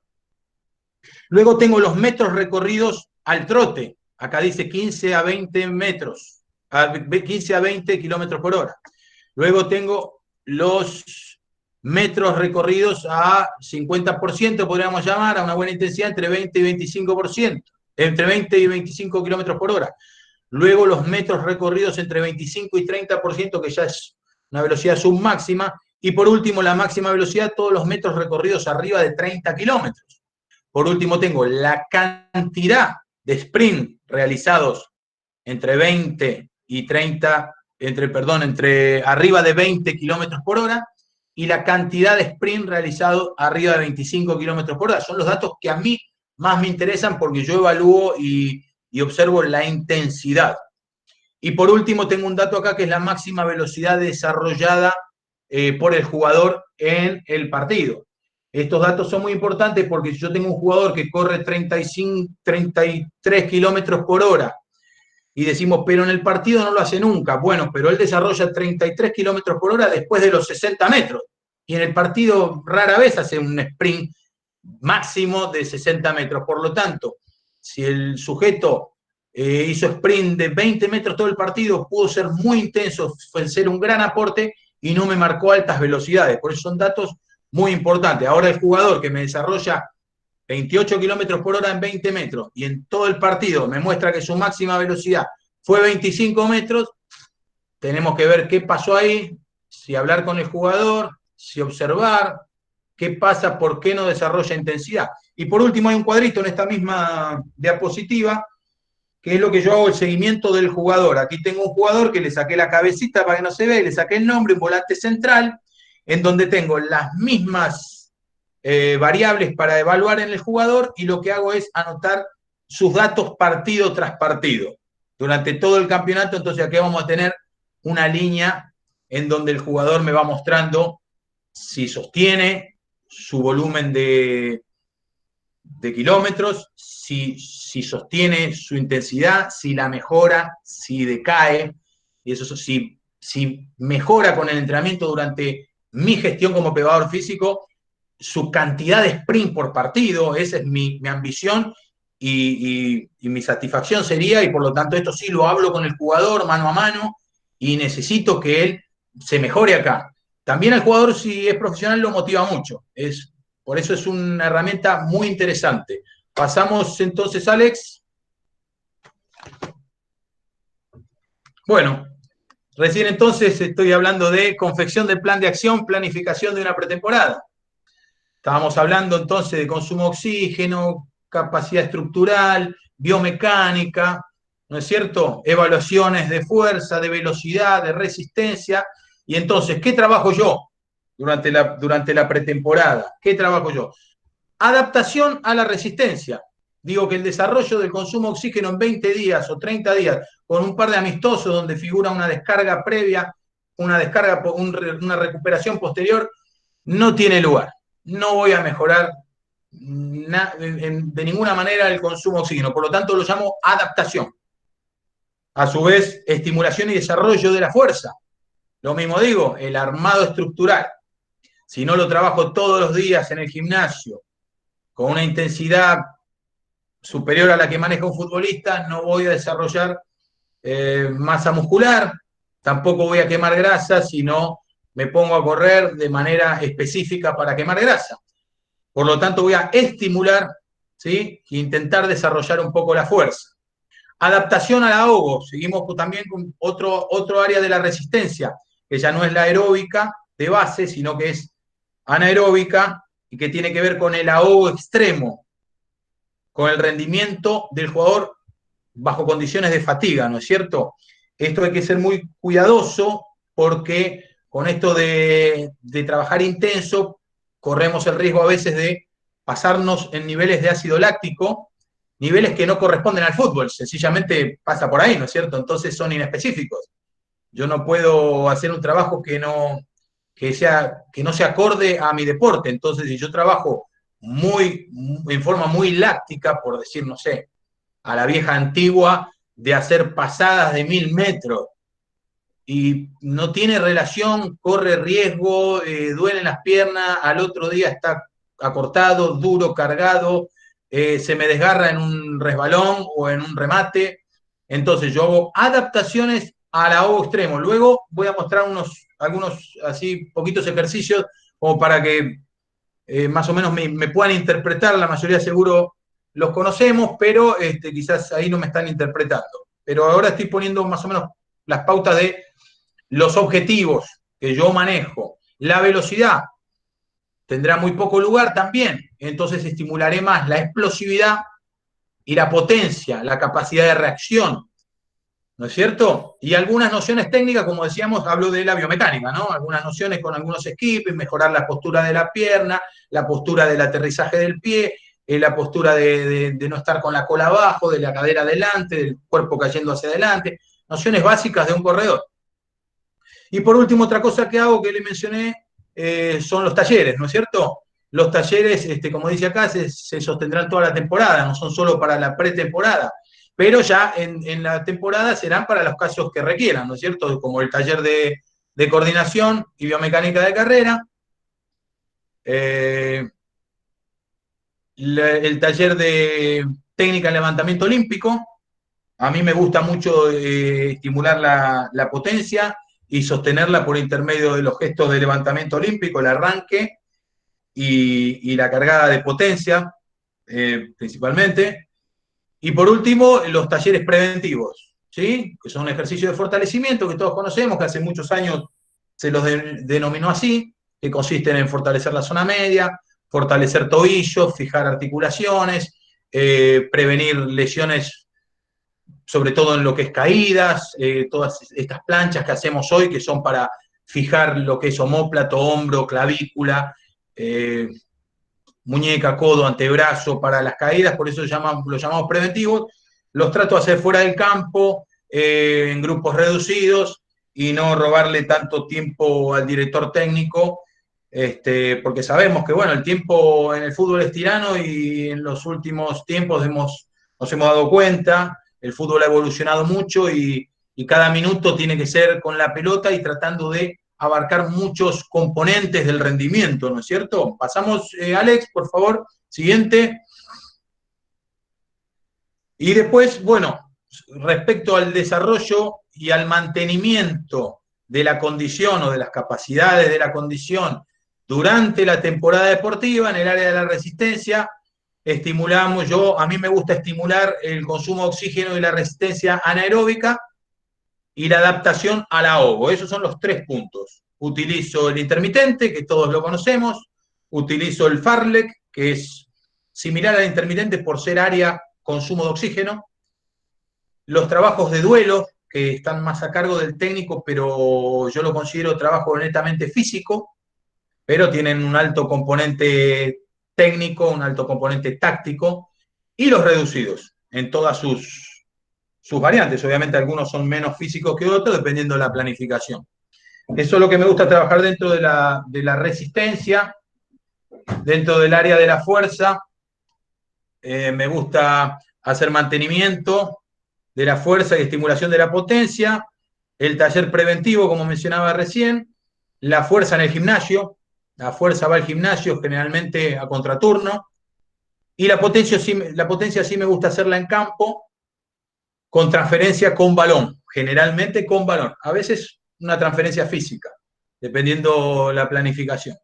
Luego tengo los metros recorridos al trote. Acá dice 15 a 20 metros, 15 a 20 kilómetros por hora. Luego tengo los metros recorridos a 50%, podríamos llamar, a una buena intensidad entre 20 y 25%, entre 20 y 25 kilómetros por hora. Luego los metros recorridos entre 25 y 30%, que ya es una velocidad submáxima. Y por último, la máxima velocidad, todos los metros recorridos arriba de 30 kilómetros. Por último, tengo la cantidad de sprint realizados entre 20 y 30, entre arriba de 20 kilómetros por hora, y la cantidad de sprint realizado arriba de 25 kilómetros por hora. Son los datos que a mí más me interesan porque yo evalúo y observo la intensidad. Y por último tengo un dato acá que es la máxima velocidad desarrollada por el jugador en el partido. Estos datos son muy importantes porque si yo tengo un jugador que corre 33 kilómetros por hora y decimos, pero en el partido no lo hace nunca. Bueno, pero él desarrolla 33 kilómetros por hora después de los 60 metros. Y en el partido rara vez hace un sprint máximo de 60 metros. Por lo tanto, si el sujeto hizo sprint de 20 metros todo el partido, pudo ser muy intenso, fue ser un gran aporte y no me marcó altas velocidades. Por eso son datos muy importantes. Ahora el jugador que me desarrolla 28 kilómetros por hora en 20 metros y en todo el partido me muestra que su máxima velocidad fue 25 metros, tenemos que ver qué pasó ahí, si hablar con el jugador, si observar, qué pasa, por qué no desarrolla intensidad. Y por último hay un cuadrito en esta misma diapositiva, que es lo que yo hago, el seguimiento del jugador. Aquí tengo un jugador que le saqué la cabecita para que no se vea, y le saqué el nombre, un volante central, en donde tengo las mismas variables para evaluar en el jugador, y lo que hago es anotar sus datos partido tras partido durante todo el campeonato. Entonces aquí vamos a tener una línea en donde el jugador me va mostrando si sostiene su volumen de kilómetros, si sostiene su intensidad, si la mejora, si decae, y eso si mejora con el entrenamiento durante mi gestión como preparador físico, su cantidad de sprint por partido. Esa es mi ambición y mi satisfacción sería, y por lo tanto esto sí lo hablo con el jugador mano a mano, y necesito que él se mejore acá. También al jugador, si es profesional, lo motiva mucho. Por eso es una herramienta muy interesante. Pasamos entonces, Alex. Bueno, recién entonces estoy hablando de confección del plan de acción, planificación de una pretemporada. Estábamos hablando entonces de consumo de oxígeno, capacidad estructural, biomecánica, ¿no es cierto? Evaluaciones de fuerza, de velocidad, de resistencia. Y entonces, ¿qué trabajo yo durante la pretemporada? ¿Qué trabajo yo? Adaptación a la resistencia. Digo que el desarrollo del consumo de oxígeno en 20 días o 30 días, con un par de amistosos donde figura una descarga previa, una recuperación posterior, no tiene lugar. No voy a mejorar de ninguna manera el consumo de oxígeno. Por lo tanto, lo llamo adaptación. A su vez, estimulación y desarrollo de la fuerza. Lo mismo digo, el armado estructural. Si no lo trabajo todos los días en el gimnasio, con una intensidad superior a la que maneja un futbolista, no voy a desarrollar masa muscular, tampoco voy a quemar grasa si no me pongo a correr de manera específica para quemar grasa. Por lo tanto, voy a estimular, ¿sí?, e intentar desarrollar un poco la fuerza. Adaptación al ahogo. Seguimos también con otro área de la resistencia, que ya no es la aeróbica de base, sino que es anaeróbica y que tiene que ver con el ahogo extremo, con el rendimiento del jugador bajo condiciones de fatiga, ¿no es cierto? Esto hay que ser muy cuidadoso porque con esto de trabajar intenso corremos el riesgo a veces de pasarnos en niveles de ácido láctico, niveles que no corresponden al fútbol, sencillamente pasa por ahí, ¿no es cierto? Entonces son inespecíficos. Yo no puedo hacer un trabajo que no se acorde a mi deporte. Entonces, si yo trabajo en forma muy láctica, por decir, no sé, a la vieja antigua, de hacer pasadas de 1000 metros, y no tiene relación, corre riesgo, duelen las piernas, al otro día está acortado, duro, cargado, se me desgarra en un resbalón o en un remate. Entonces yo hago adaptaciones al ahogo extremo. Luego voy a mostrar algunos así poquitos ejercicios como para que más o menos me puedan interpretar. La mayoría seguro los conocemos, pero quizás ahí no me están interpretando. Pero ahora estoy poniendo más o menos las pautas de los objetivos que yo manejo. La velocidad tendrá muy poco lugar también, entonces estimularé más la explosividad y la potencia, la capacidad de reacción, ¿no es cierto? Y algunas nociones técnicas, como decíamos, hablo de la biomecánica, ¿no? Algunas nociones con algunos skips, mejorar la postura de la pierna, la postura del aterrizaje del pie, la postura de no estar con la cola abajo, de la cadera adelante, del cuerpo cayendo hacia adelante, nociones básicas de un corredor. Y por último, otra cosa que hago que le mencioné son los talleres, ¿no es cierto? Los talleres, como dice acá, se sostendrán toda la temporada, no son solo para la pretemporada, pero ya en la temporada serán para los casos que requieran, ¿no es cierto? Como el taller de coordinación y biomecánica de carrera, el taller de técnica en levantamiento olímpico. A mí me gusta mucho estimular la potencia y sostenerla por intermedio de los gestos de levantamiento olímpico, el arranque y la cargada de potencia, principalmente. Y por último, los talleres preventivos, ¿sí? Que son ejercicios de fortalecimiento que todos conocemos, que hace muchos años se los denominó así, que consisten en fortalecer la zona media, fortalecer tobillos, fijar articulaciones, prevenir lesiones sobre todo en lo que es caídas, todas estas planchas que hacemos hoy, que son para fijar lo que es omóplato, hombro, clavícula, muñeca, codo, antebrazo, para las caídas, por eso lo llamamos preventivos. Los trato de hacer fuera del campo, en grupos reducidos, y no robarle tanto tiempo al director técnico, porque sabemos que bueno, el tiempo en el fútbol es tirano y en los últimos tiempos nos hemos dado cuenta, el fútbol ha evolucionado mucho y cada minuto tiene que ser con la pelota y tratando de abarcar muchos componentes del rendimiento, ¿no es cierto? Pasamos, Alex, por favor, siguiente. Y después, bueno, respecto al desarrollo y al mantenimiento de la condición o de las capacidades de la condición durante la temporada deportiva en el área de la resistencia, a mí me gusta estimular el consumo de oxígeno y la resistencia anaeróbica y la adaptación al ahogo. Esos son los 3 puntos. Utilizo el intermitente, que todos lo conocemos, utilizo el Farlek, que es similar al intermitente por ser área consumo de oxígeno, los trabajos de duelo, que están más a cargo del técnico, pero yo lo considero trabajo netamente físico, pero tienen un alto componente técnico, un alto componente táctico, y los reducidos, en todas sus variantes. Obviamente algunos son menos físicos que otros, dependiendo de la planificación. Eso es lo que me gusta trabajar dentro de la resistencia, dentro del área de la fuerza. Me gusta hacer mantenimiento de la fuerza y estimulación de la potencia, el taller preventivo, como mencionaba recién, la fuerza en el gimnasio, la fuerza va al gimnasio generalmente a contraturno, y la potencia sí me gusta hacerla en campo, con transferencia con balón, generalmente con balón, a veces una transferencia física, dependiendo la planificación.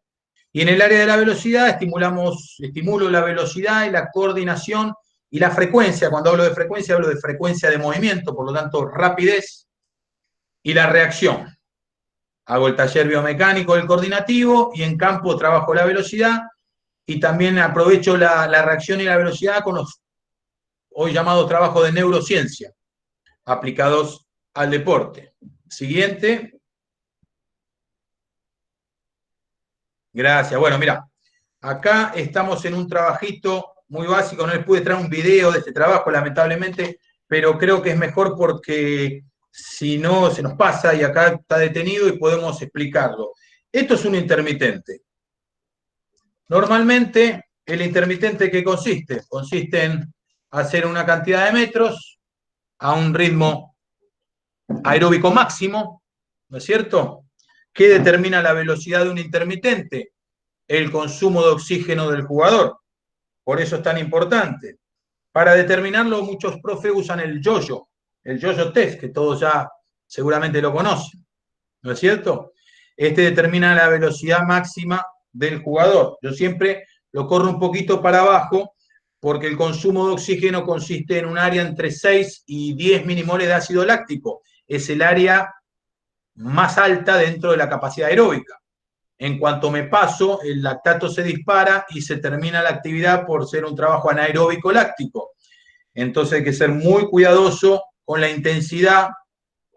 Y en el área de la velocidad estimulo la velocidad y la coordinación y la frecuencia. Cuando hablo de frecuencia de movimiento, por lo tanto rapidez y la reacción. Hago el taller biomecánico del coordinativo y en campo trabajo la velocidad y también aprovecho la reacción y la velocidad con los hoy llamados trabajos de neurociencia aplicados al deporte. Siguiente. Gracias. Bueno, mira, acá estamos en un trabajito muy básico, no les pude traer un video de este trabajo, lamentablemente, pero creo que es mejor porque si no se nos pasa y acá está detenido y podemos explicarlo. Esto es un intermitente. Normalmente, el intermitente, ¿qué consiste? Consiste en hacer una cantidad de metros a un ritmo aeróbico máximo, ¿no es cierto? ¿Qué determina la velocidad de un intermitente? El consumo de oxígeno del jugador. Por eso es tan importante. Para determinarlo, muchos profes usan el yo-yo test, que todos ya seguramente lo conocen, ¿no es cierto? Este determina la velocidad máxima del jugador. Yo siempre lo corro un poquito para abajo porque el consumo de oxígeno consiste en un área entre 6 y 10 milimoles de ácido láctico. Es el área más alta dentro de la capacidad aeróbica. En cuanto me paso, el lactato se dispara y se termina la actividad por ser un trabajo anaeróbico láctico. Entonces hay que ser muy cuidadoso con la intensidad,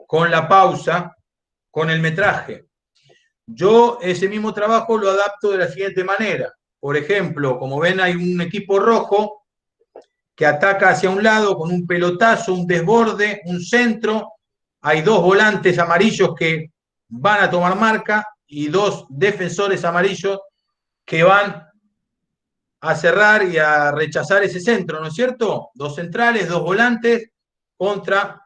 con la pausa, con el metraje. Yo ese mismo trabajo lo adapto de la siguiente manera. Por ejemplo, como ven, hay un equipo rojo que ataca hacia un lado con un pelotazo, un desborde, un centro. Hay dos volantes amarillos que van a tomar marca y dos defensores amarillos que van a cerrar y a rechazar ese centro, ¿no es cierto? Dos centrales, dos volantes contra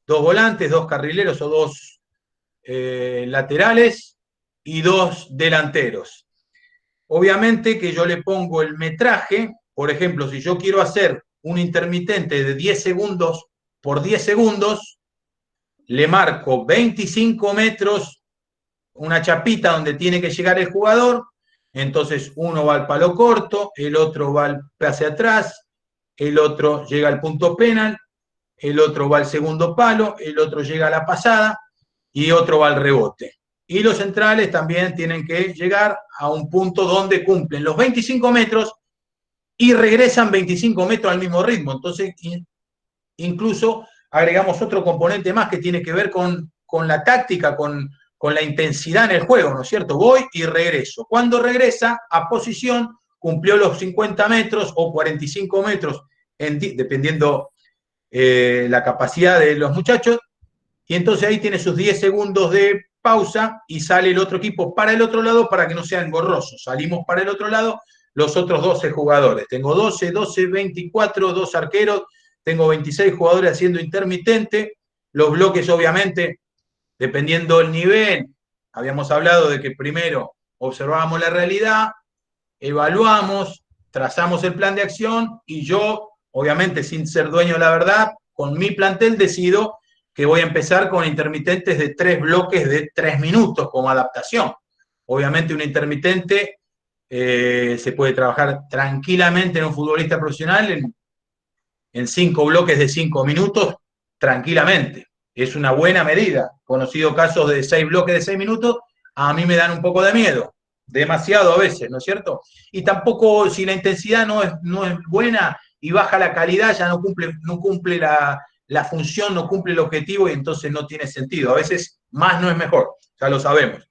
dos volantes, dos carrileros o dos laterales y dos delanteros. Obviamente que yo le pongo el metraje, por ejemplo, si yo quiero hacer un intermitente de 10 segundos por 10 segundos, le marco 25 metros, una chapita donde tiene que llegar el jugador, entonces uno va al palo corto, el otro va hacia atrás, el otro llega al punto penal, el otro va al segundo palo, el otro llega a la pasada y otro va al rebote. Y los centrales también tienen que llegar a un punto donde cumplen los 25 metros y regresan 25 metros al mismo ritmo. Entonces, incluso agregamos otro componente más que tiene que ver con la táctica, con la intensidad en el juego, ¿no es cierto? Voy y regreso. Cuando regresa a posición, cumplió los 50 metros o 45 metros, dependiendo la capacidad de los muchachos, y entonces ahí tiene sus 10 segundos de pausa y sale el otro equipo para el otro lado para que no sean borrosos. Salimos para el otro lado los otros 12 jugadores. Tengo 12, 12, 24, dos arqueros, tengo 26 jugadores haciendo intermitente. Los bloques, obviamente, dependiendo del nivel, habíamos hablado de que primero observábamos la realidad, evaluamos, trazamos el plan de acción y yo, obviamente, sin ser dueño de la verdad, con mi plantel decido que voy a empezar con intermitentes de 3 bloques de 3 minutos como adaptación. Obviamente un intermitente se puede trabajar tranquilamente en un futbolista profesional en 5 bloques de 5 minutos, tranquilamente. Es una buena medida. Conocido casos de 6 bloques de 6 minutos, a mí me dan un poco de miedo. Demasiado a veces, ¿no es cierto? Y tampoco, si la intensidad no es buena y baja la calidad, ya no cumple la función, no cumple el objetivo y entonces no tiene sentido. A veces más no es mejor, ya lo sabemos.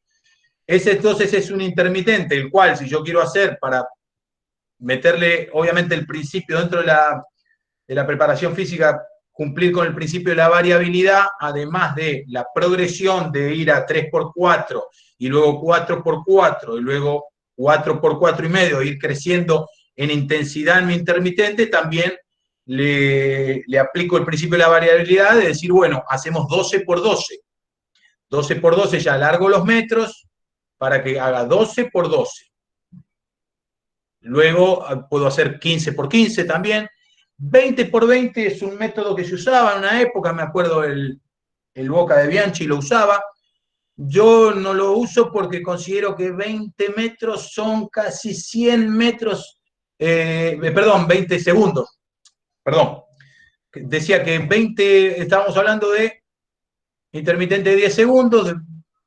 Ese entonces es un intermitente, el cual si yo quiero hacer para meterle obviamente el principio dentro de la preparación física, cumplir con el principio de la variabilidad, además de la progresión de ir a 3x4 y luego 4x4 y luego 4x4,5, ir creciendo en intensidad en mi intermitente, también le aplico el principio de la variabilidad de decir, bueno, hacemos 12x12. 12x12 ya alargo los metros para que haga 12x12. Luego puedo hacer 15x15 también. 20x20 es un método que se usaba en una época, me acuerdo el Boca de Bianchi lo usaba. Yo no lo uso porque considero que 20 metros son casi 100 metros, 20 segundos. Perdón, decía que 20, estábamos hablando de intermitente de 10 segundos, de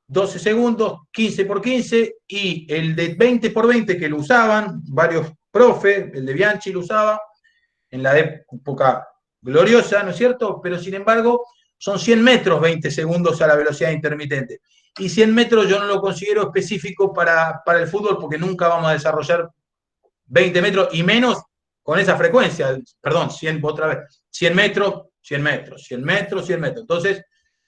12 segundos, 15x15, y el de 20x20 que lo usaban varios profes, el de Bianchi lo usaba en la época gloriosa, ¿no es cierto? Pero sin embargo, son 100 metros 20 segundos a la velocidad intermitente. Y 100 metros yo no lo considero específico para el fútbol porque nunca vamos a desarrollar 20 metros y menos con esa frecuencia. Perdón, 100, otra vez. 100 metros, 100 metros, 100 metros, 100 metros. Entonces,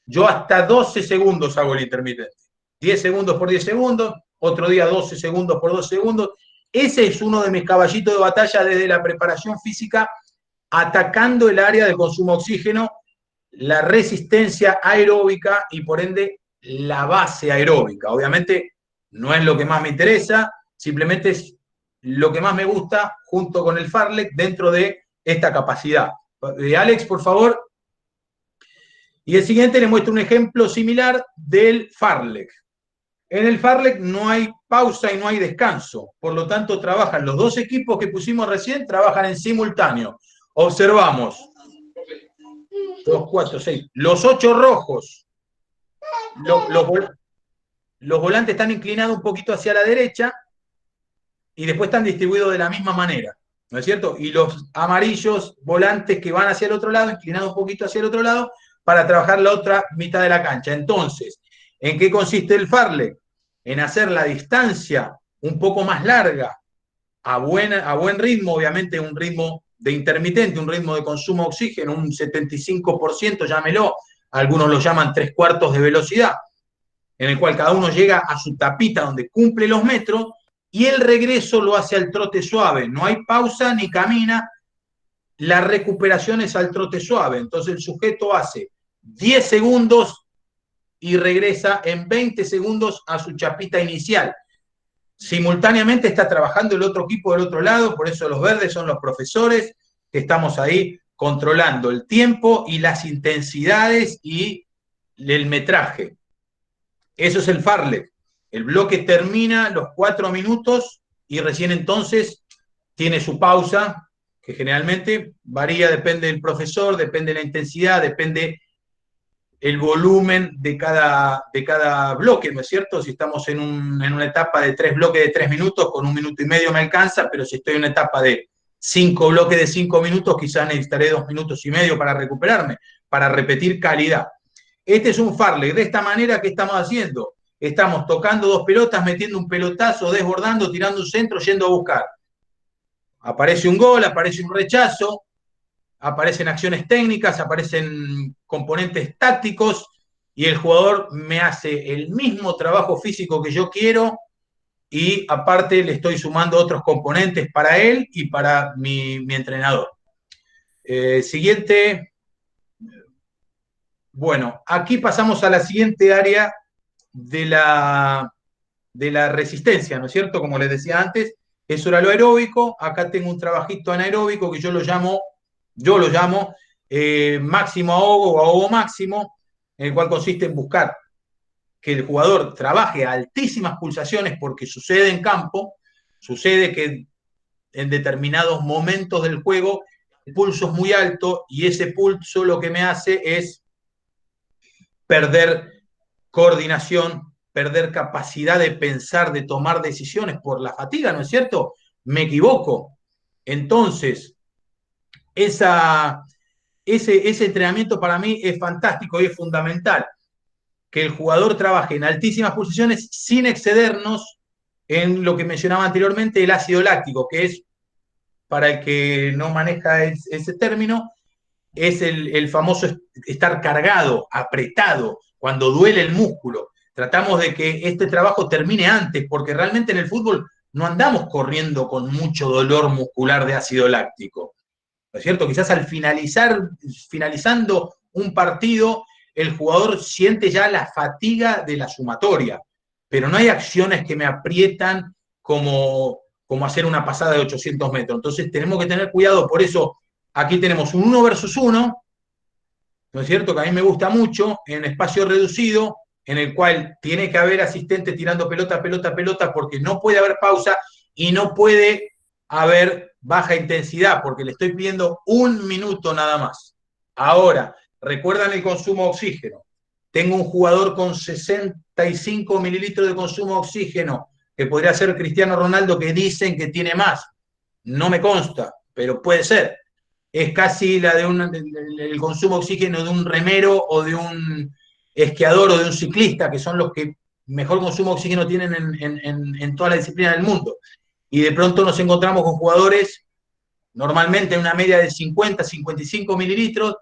yo hasta 12 segundos hago el intermitente. 10 segundos por 10 segundos, otro día 12 segundos por 12 segundos. Ese es uno de mis caballitos de batalla desde la preparación física, atacando el área de consumo de oxígeno, la resistencia aeróbica y por ende la base aeróbica. Obviamente no es lo que más me interesa, simplemente es lo que más me gusta junto con el Farlek dentro de esta capacidad. Alex, por favor. Y el siguiente le muestro un ejemplo similar del Farlek. En el Farlek no hay pausa y no hay descanso. Por lo tanto, trabajan los dos equipos que pusimos recién, trabajan en simultáneo. Observamos. 2, 4, 6. Los 8 rojos. Los volantes están inclinados un poquito hacia la derecha y después están distribuidos de la misma manera. ¿No es cierto? Y los amarillos volantes que van hacia el otro lado, inclinados un poquito hacia el otro lado, para trabajar la otra mitad de la cancha. Entonces, ¿en qué consiste el Farlek? En hacer la distancia un poco más larga, a buen ritmo, obviamente un ritmo de intermitente, un ritmo de consumo de oxígeno, un 75%, llámelo, algunos lo llaman 3/4 de velocidad, en el cual cada uno llega a su tapita donde cumple los metros y el regreso lo hace al trote suave. No hay pausa ni camina, la recuperación es al trote suave. Entonces el sujeto hace 10 segundos y regresa en 20 segundos a su chapita inicial. Simultáneamente está trabajando el otro equipo del otro lado, por eso los verdes son los profesores, que estamos ahí controlando el tiempo y las intensidades y el metraje. Eso es el Farlek. El bloque termina los 4 minutos y recién entonces tiene su pausa, que generalmente varía, depende del profesor, depende de la intensidad, depende el volumen de cada bloque, ¿no es cierto? Si estamos en una etapa de 3 bloques de 3 minutos, con 1 minuto y medio me alcanza, pero si estoy en una etapa de 5 bloques de 5 minutos, quizás necesitaré 2 minutos y medio para recuperarme, para repetir calidad. Este es un Farlek. De esta manera, ¿qué estamos haciendo? Estamos tocando 2 pelotas, metiendo un pelotazo, desbordando, tirando un centro, yendo a buscar. Aparece un gol, aparece un rechazo, aparecen acciones técnicas, aparecen componentes tácticos y el jugador me hace el mismo trabajo físico que yo quiero y aparte le estoy sumando otros componentes para él y para mi entrenador. Siguiente. Bueno, aquí pasamos a la siguiente área de la resistencia, ¿no es cierto? Como les decía antes, eso era lo aeróbico. Acá tengo un trabajito anaeróbico que yo lo llamo máximo ahogo o ahogo máximo, en el cual consiste en buscar que el jugador trabaje a altísimas pulsaciones porque sucede en campo, sucede que en determinados momentos del juego el pulso es muy alto y ese pulso lo que me hace es perder coordinación, perder capacidad de pensar, de tomar decisiones por la fatiga, ¿no es cierto? Me equivoco. Entonces, ese entrenamiento para mí es fantástico y es fundamental. Que el jugador trabaje en altísimas posiciones sin excedernos en lo que mencionaba anteriormente, el ácido láctico, que es, para el que no maneja ese término, es el famoso estar cargado, apretado, cuando duele el músculo. Tratamos de que este trabajo termine antes, porque realmente en el fútbol no andamos corriendo con mucho dolor muscular de ácido láctico. ¿No es cierto? Quizás al finalizando un partido, el jugador siente ya la fatiga de la sumatoria, pero no hay acciones que me aprietan como hacer una pasada de 800 metros. Entonces tenemos que tener cuidado, por eso aquí tenemos un 1 versus 1, ¿no es cierto? Que a mí me gusta mucho, en espacio reducido, en el cual tiene que haber asistente tirando pelota, pelota, pelota, porque no puede haber pausa y no puede haber baja intensidad, porque le estoy pidiendo 1 minuto nada más. Ahora, recuerdan el consumo de oxígeno. Tengo un jugador con 65 mililitros de consumo de oxígeno, que podría ser Cristiano Ronaldo, que dicen que tiene más. No me consta, pero puede ser. Es casi el consumo de oxígeno de un remero o de un esquiador o de un ciclista, que son los que mejor consumo de oxígeno tienen en toda la disciplina del mundo. Y de pronto nos encontramos con jugadores, normalmente en una media de 50, 55 mililitros,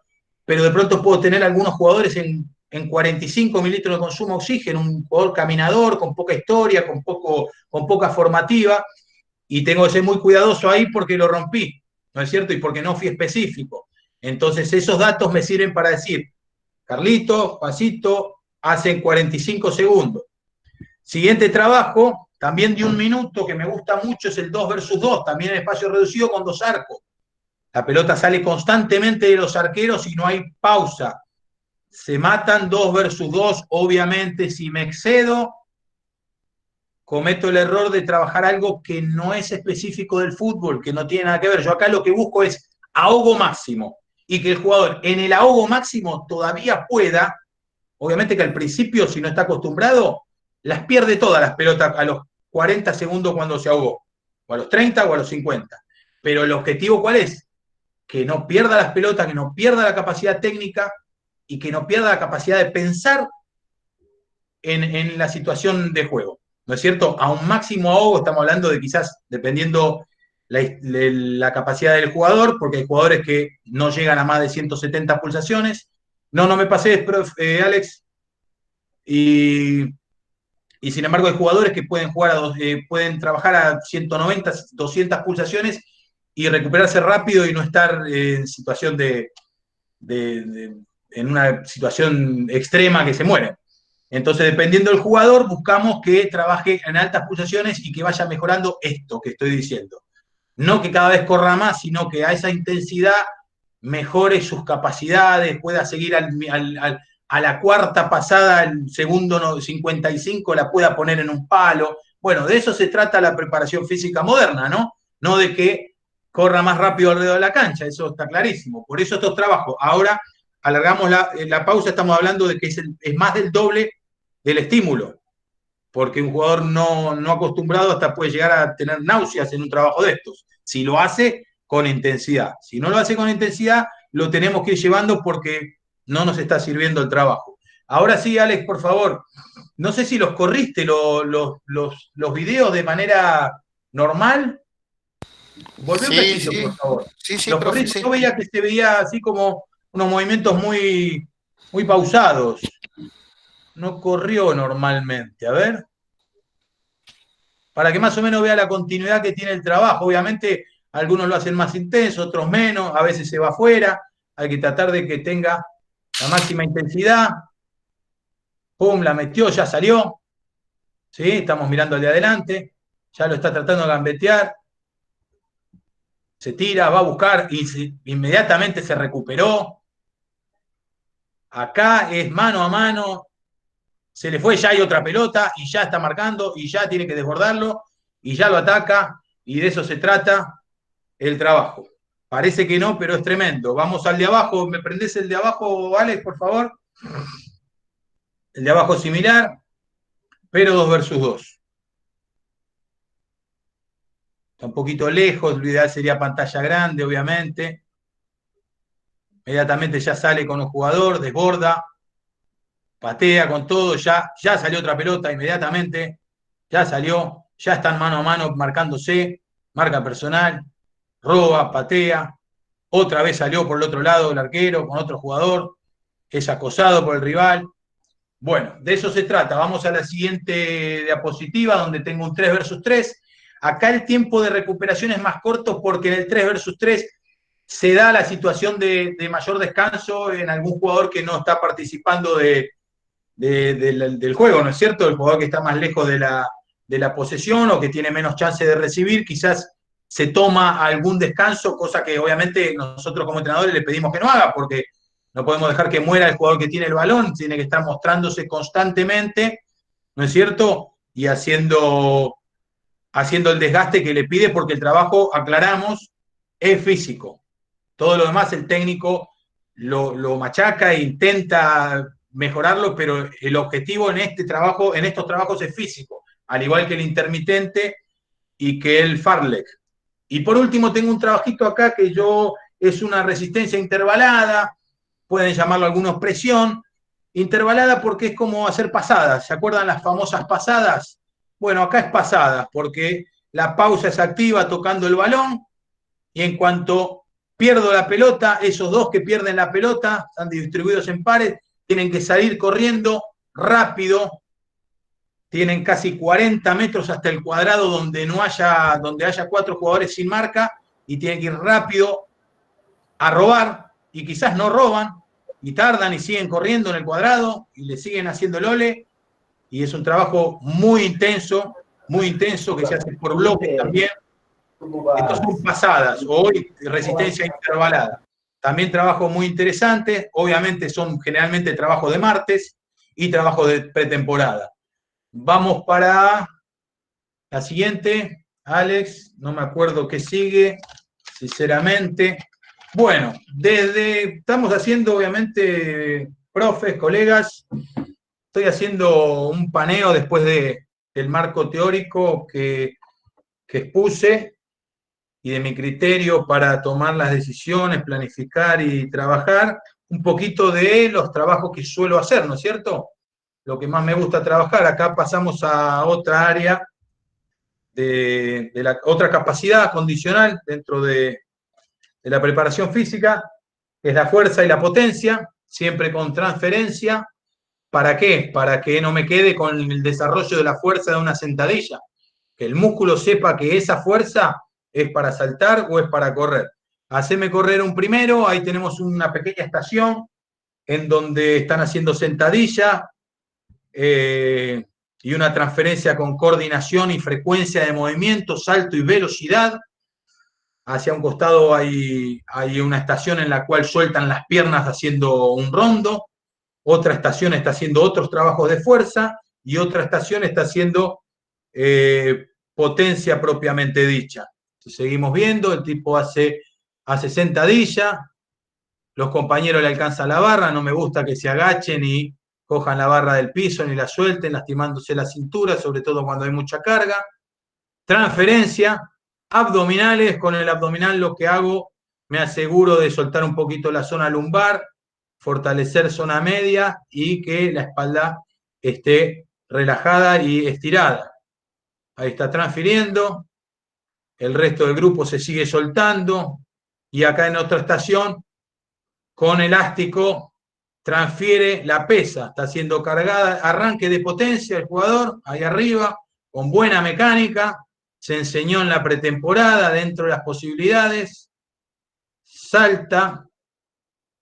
pero de pronto puedo tener algunos jugadores en 45 mililitros de consumo de oxígeno, un jugador caminador, con poca historia, con poca formativa, y tengo que ser muy cuidadoso ahí porque lo rompí, ¿no es cierto? Y porque no fui específico. Entonces esos datos me sirven para decir, Carlito, Juancito, hacen 45 segundos. Siguiente trabajo, también de 1 minuto, que me gusta mucho, es el 2 versus 2, también en espacio reducido con 2 arcos. La pelota sale constantemente de los arqueros y no hay pausa. Se matan 2 versus 2, obviamente si me excedo, cometo el error de trabajar algo que no es específico del fútbol, que no tiene nada que ver. Yo acá lo que busco es ahogo máximo y que el jugador en el ahogo máximo todavía pueda, obviamente que al principio, si no está acostumbrado, las pierde todas las pelotas a los 40 segundos cuando se ahogó, o a los 30 o a los 50. Pero el objetivo, ¿cuál es? Que no pierda las pelotas, que no pierda la capacidad técnica y que no pierda la capacidad de pensar en la situación de juego. ¿No es cierto? A un máximo ahogo estamos hablando de quizás, dependiendo la capacidad del jugador, porque hay jugadores que no llegan a más de 170 pulsaciones. No me pasé, Alex. Y sin embargo hay jugadores que pueden pueden trabajar a 190, 200 pulsaciones y recuperarse rápido y no estar en situación en una situación extrema que se muere. Entonces, dependiendo del jugador, buscamos que trabaje en altas pulsaciones y que vaya mejorando esto que estoy diciendo. No que cada vez corra más, sino que a esa intensidad mejore sus capacidades, pueda seguir a la cuarta pasada, el segundo 55 la pueda poner en un palo. Bueno, de eso se trata la preparación física moderna, ¿no? No de que corra más rápido alrededor de la cancha, eso está clarísimo. Por eso estos trabajos. Ahora alargamos la pausa, estamos hablando de que es más del doble del estímulo, porque un jugador no acostumbrado hasta puede llegar a tener náuseas en un trabajo de estos, si lo hace con intensidad. Si no lo hace con intensidad, lo tenemos que ir llevando porque no nos está sirviendo el trabajo. Ahora sí, Alex, por favor, no sé si los corriste los videos de manera normal. Volvé un cachito, Sí, por favor. sí, Los profe, corriste. sí. Yo veía que se veía así como unos movimientos muy pausados. No corrió normalmente. A ver. Para que más o menos vea la continuidad que tiene el trabajo. Obviamente, algunos lo hacen más intenso, otros menos, a veces se va afuera. Hay que tratar de que tenga la máxima intensidad. Pum, la metió, ya salió. ¿Sí? Estamos mirando al de adelante. Ya lo está tratando de gambetear. Se tira, va a buscar y inmediatamente se recuperó. Acá es mano a mano. Se le fue, ya hay otra pelota y ya está marcando y ya tiene que desbordarlo y ya lo ataca y de eso se trata el trabajo. Parece que no, pero es tremendo. Vamos al de abajo. ¿Me prendés el de abajo, Alex, por favor? El de abajo similar, pero 2 versus 2. Está un poquito lejos, lo ideal sería pantalla grande, obviamente. Inmediatamente ya sale con un jugador, desborda, patea con todo, ya salió otra pelota inmediatamente, ya salió, ya están mano a mano marcándose, marca personal, roba, patea, otra vez salió por el otro lado el arquero con otro jugador, es acosado por el rival. Bueno, de eso se trata. Vamos a la siguiente diapositiva donde tengo un 3 versus 3. Acá el tiempo de recuperación es más corto porque en el 3 versus 3 se da la situación de mayor descanso en algún jugador que no está participando del juego, ¿no es cierto? El jugador que está más lejos de la posesión o que tiene menos chance de recibir, quizás se toma algún descanso, cosa que obviamente nosotros como entrenadores le pedimos que no haga, porque no podemos dejar que muera el jugador que tiene el balón, tiene que estar mostrándose constantemente, ¿no es cierto? Y haciendo el desgaste que le pide, porque el trabajo, aclaramos, es físico. Todo lo demás el técnico lo machaca e intenta mejorarlo, pero el objetivo en estos trabajos es físico, al igual que el intermitente y que el fartlek. Y por último tengo un trabajito acá que es una resistencia intervalada, pueden llamarlo algunos presión, intervalada porque es como hacer pasadas. ¿Se acuerdan las famosas pasadas? Bueno, acá es pasadas porque la pausa es activa tocando el balón y en cuanto pierdo la pelota, esos dos que pierden la pelota, están distribuidos en pares, tienen que salir corriendo rápido, tienen casi 40 metros hasta el cuadrado donde haya 4 jugadores sin marca y tienen que ir rápido a robar y quizás no roban y tardan y siguen corriendo en el cuadrado y le siguen haciendo el ole y es un trabajo muy intenso que se hace por bloques también. Estos son pasadas, hoy resistencia intervalada. También trabajo muy interesante, obviamente son generalmente trabajo de martes y trabajo de pretemporada. Vamos para La siguiente, Alex, no me acuerdo qué sigue, sinceramente. Bueno, estamos haciendo, obviamente, profes, colegas, estoy haciendo un paneo después del marco teórico que expuse y de mi criterio para tomar las decisiones, planificar y trabajar, un poquito de los trabajos que suelo hacer, ¿no es cierto? Lo que más me gusta trabajar. Acá pasamos a otra área de la otra capacidad condicional dentro de la preparación física, que es la fuerza y la potencia, siempre con transferencia. ¿Para qué? Para que no me quede con el desarrollo de la fuerza de una sentadilla. Que el músculo sepa que esa fuerza es para saltar o es para correr. Haceme correr un primero, ahí tenemos una pequeña estación en donde están haciendo sentadilla y una transferencia con coordinación y frecuencia de movimiento, salto y velocidad. Hacia un costado hay una estación en la cual sueltan las piernas haciendo un rondo, otra estación está haciendo otros trabajos de fuerza y otra estación está haciendo potencia propiamente dicha. Si seguimos viendo, el tipo hace sentadilla, los compañeros le alcanzan la barra, no me gusta que se agachen y cojan la barra del piso ni la suelten, lastimándose la cintura, sobre todo cuando hay mucha carga. Transferencia, abdominales, con el abdominal lo que hago, me aseguro de soltar un poquito la zona lumbar, fortalecer zona media y que la espalda esté relajada y estirada. Ahí está transfiriendo, el resto del grupo se sigue soltando y acá en otra estación, con elástico, transfiere la pesa, está siendo cargada, arranque de potencia el jugador, ahí arriba, con buena mecánica, se enseñó en la pretemporada, dentro de las posibilidades, salta,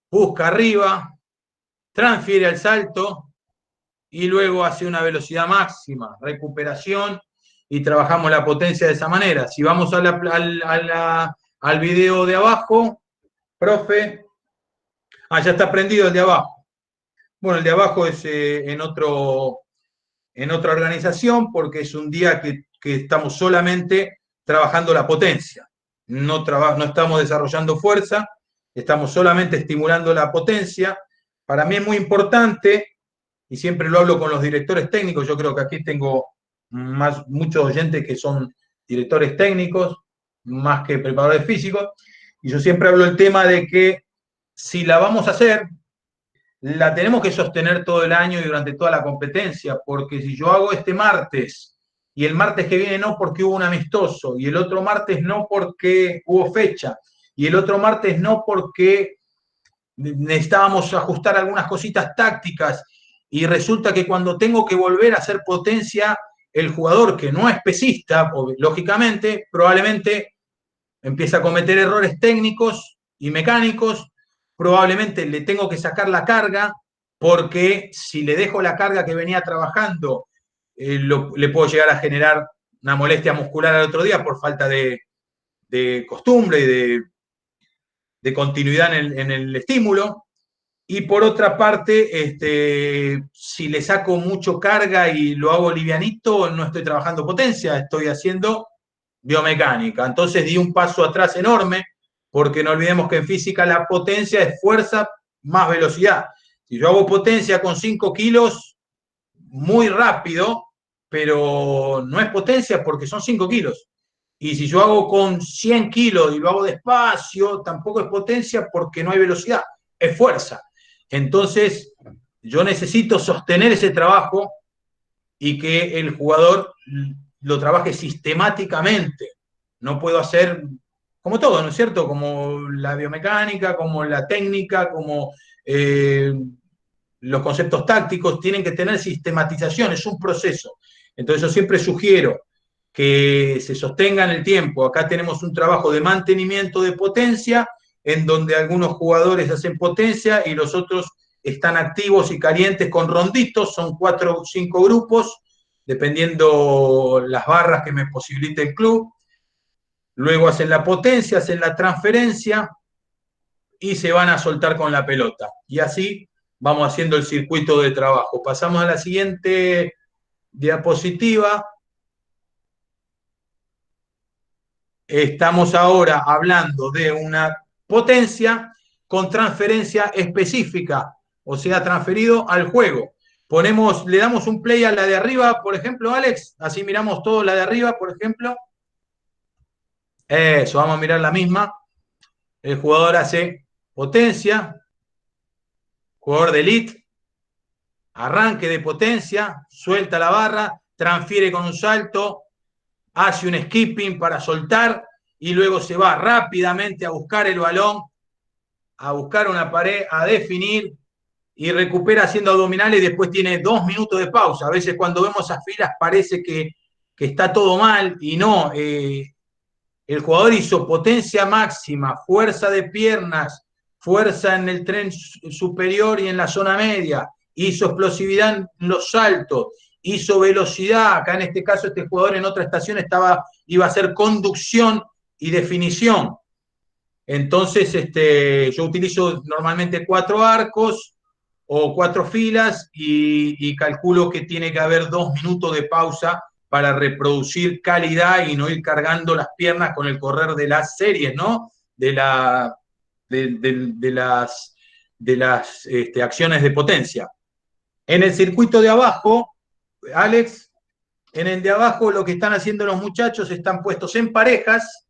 busca arriba, transfiere al salto y luego hace una velocidad máxima, recuperación y trabajamos la potencia de esa manera. Si vamos al video de abajo, profe, ya está prendido el de abajo. Bueno, el de abajo es en otra organización porque es un día que estamos solamente trabajando la potencia. No estamos desarrollando fuerza, estamos solamente estimulando la potencia. Para mí es muy importante, y siempre lo hablo con los directores técnicos, yo creo que aquí tengo muchos oyentes que son directores técnicos, más que preparadores físicos, y yo siempre hablo el tema de que si la vamos a hacer, la tenemos que sostener todo el año y durante toda la competencia, porque si yo hago este martes y el martes que viene no porque hubo un amistoso y el otro martes no porque hubo fecha y el otro martes no porque necesitábamos ajustar algunas cositas tácticas y resulta que cuando tengo que volver a hacer potencia, el jugador que no es pesista, lógicamente, probablemente empieza a cometer errores técnicos y mecánicos, probablemente le tengo que sacar la carga, porque si le dejo la carga que venía trabajando, le puedo llegar a generar una molestia muscular al otro día por falta de costumbre y de continuidad en el estímulo. Y por otra parte, si le saco mucho carga y lo hago livianito, no estoy trabajando potencia, estoy haciendo biomecánica. Entonces di un paso atrás enorme, porque no olvidemos que en física la potencia es fuerza más velocidad. Si yo hago potencia con 5 kilos, muy rápido, pero no es potencia porque son 5 kilos. Y si yo hago con 100 kilos y lo hago despacio, tampoco es potencia porque no hay velocidad, es fuerza. Entonces, yo necesito sostener ese trabajo y que el jugador lo trabaje sistemáticamente. No puedo hacer como todo, ¿no es cierto? Como la biomecánica, como la técnica, como los conceptos tácticos, tienen que tener sistematización, es un proceso. Entonces yo siempre sugiero que se sostenga en el tiempo. Acá tenemos un trabajo de mantenimiento de potencia, en donde algunos jugadores hacen potencia y los otros están activos y calientes con ronditos, son 4 o 5 grupos, dependiendo las barras que me posibilite el club. Luego hacen la potencia, hacen la transferencia y se van a soltar con la pelota. Y así vamos haciendo el circuito de trabajo. Pasamos a la siguiente diapositiva. estamos ahora hablando de una potencia con transferencia específica, o sea, transferido al juego. Le damos un play a la de arriba, por ejemplo, Alex, así miramos todo la de arriba, por ejemplo. Eso, vamos a mirar la misma. El jugador hace potencia, jugador de elite, arranque de potencia, suelta la barra, transfiere con un salto, hace un skipping para soltar y luego se va rápidamente a buscar el balón, a buscar una pared, a definir y recupera haciendo abdominales y después tiene 2 minutos de pausa. A veces cuando vemos esas filas parece que está todo mal y no. El jugador hizo potencia máxima, fuerza de piernas, fuerza en el tren superior y en la zona media, hizo explosividad en los saltos, hizo velocidad. Acá en este caso este jugador en otra estación iba a hacer conducción y definición. Entonces yo utilizo normalmente 4 arcos o 4 filas y calculo que tiene que haber 2 minutos de pausa para reproducir calidad y no ir cargando las piernas con el correr de las series, ¿no? De las acciones de potencia. En el circuito de abajo, Alex, en el de abajo lo que están haciendo los muchachos están puestos en parejas.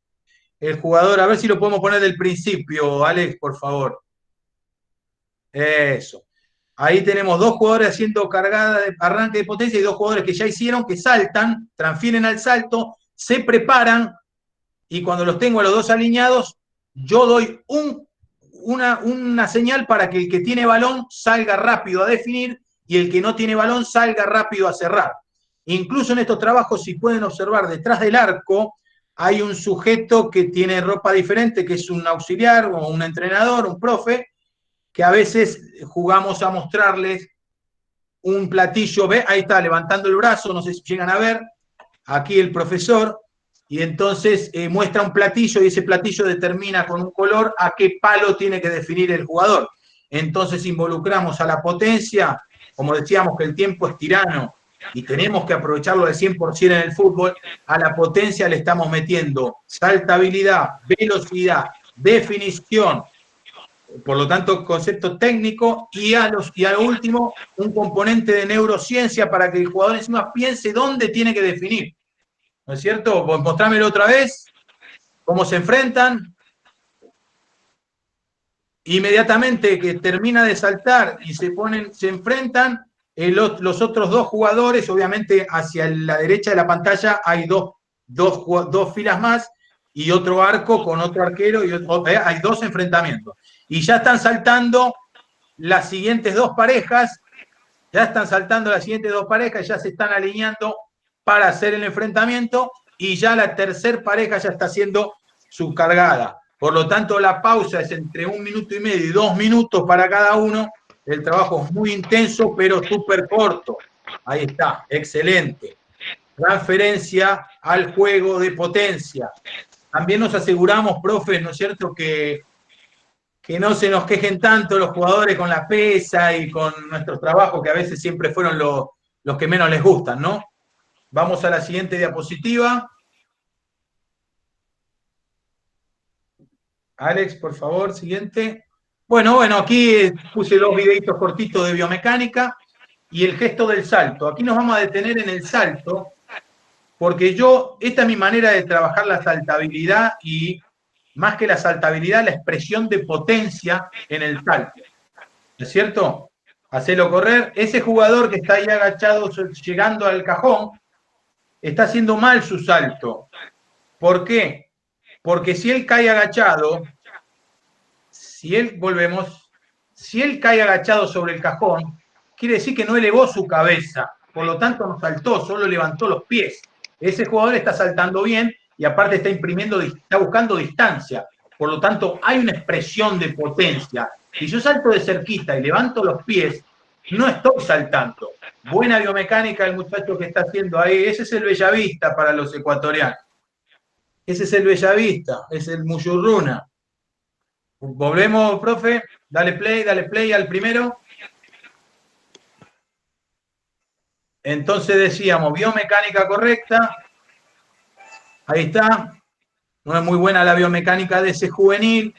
El jugador, a ver si lo podemos poner del principio, Alex, por favor. Eso. Ahí tenemos 2 jugadores haciendo cargada de arranque de potencia y 2 jugadores que ya hicieron, que saltan, transfieren al salto, se preparan y cuando los tengo a los 2 alineados, yo doy una señal para que el que tiene balón salga rápido a definir y el que no tiene balón salga rápido a cerrar. Incluso en estos trabajos, si pueden observar, detrás del arco hay un sujeto que tiene ropa diferente, que es un auxiliar o un entrenador, un profe, que a veces jugamos a mostrarles un platillo, ¿ve? Ahí está, levantando el brazo, no sé si llegan a ver, aquí el profesor, y entonces muestra un platillo y ese platillo determina con un color a qué palo tiene que definir el jugador. Entonces involucramos a la potencia, como decíamos que el tiempo es tirano y tenemos que aprovecharlo al 100% en el fútbol, a la potencia le estamos metiendo saltabilidad, velocidad, definición, por lo tanto, concepto técnico y a lo último, un componente de neurociencia para que el jugador encima piense dónde tiene que definir. ¿No es cierto? Mostrámelo otra vez, cómo se enfrentan. Inmediatamente que termina de saltar y se enfrentan, los otros 2 jugadores, obviamente hacia la derecha de la pantalla hay dos filas más y otro arco con otro arquero y hay 2 enfrentamientos. Y ya están saltando las siguientes 2 parejas, ya se están alineando para hacer el enfrentamiento y ya la tercer pareja ya está haciendo su cargada. Por lo tanto, la pausa es entre 1 minuto y medio y 2 minutos para cada uno. El trabajo es muy intenso, pero súper corto. Ahí está, excelente. Transferencia al juego de potencia. También nos aseguramos, profe, ¿no es cierto?, que no se nos quejen tanto los jugadores con la pesa y con nuestros trabajos, que a veces siempre fueron los que menos les gustan, ¿no? Vamos a la siguiente diapositiva. Alex, por favor, siguiente. Bueno, aquí puse 2 videitos cortitos de biomecánica y el gesto del salto. Aquí nos vamos a detener en el salto, porque esta es mi manera de trabajar la saltabilidad y, más que la saltabilidad, la expresión de potencia en el salto. ¿No es cierto? Hacelo correr. Ese jugador que está ahí agachado llegando al cajón está haciendo mal su salto. ¿Por qué? Porque si él cae agachado, si él cae agachado sobre el cajón, quiere decir que no elevó su cabeza, por lo tanto no saltó, solo levantó los pies. Ese jugador está saltando bien y aparte está buscando distancia. Por lo tanto, hay una expresión de potencia. Si yo salto de cerquita y levanto los pies, no estoy saltando. Buena biomecánica el muchacho que está haciendo ahí. Ese es el Bellavista para los ecuatorianos. Ese es el Bellavista, es el Muyurruna. Volvemos, profe. Dale play al primero. Entonces decíamos, biomecánica correcta. Ahí está. no es muy buena la biomecánica de ese juvenil.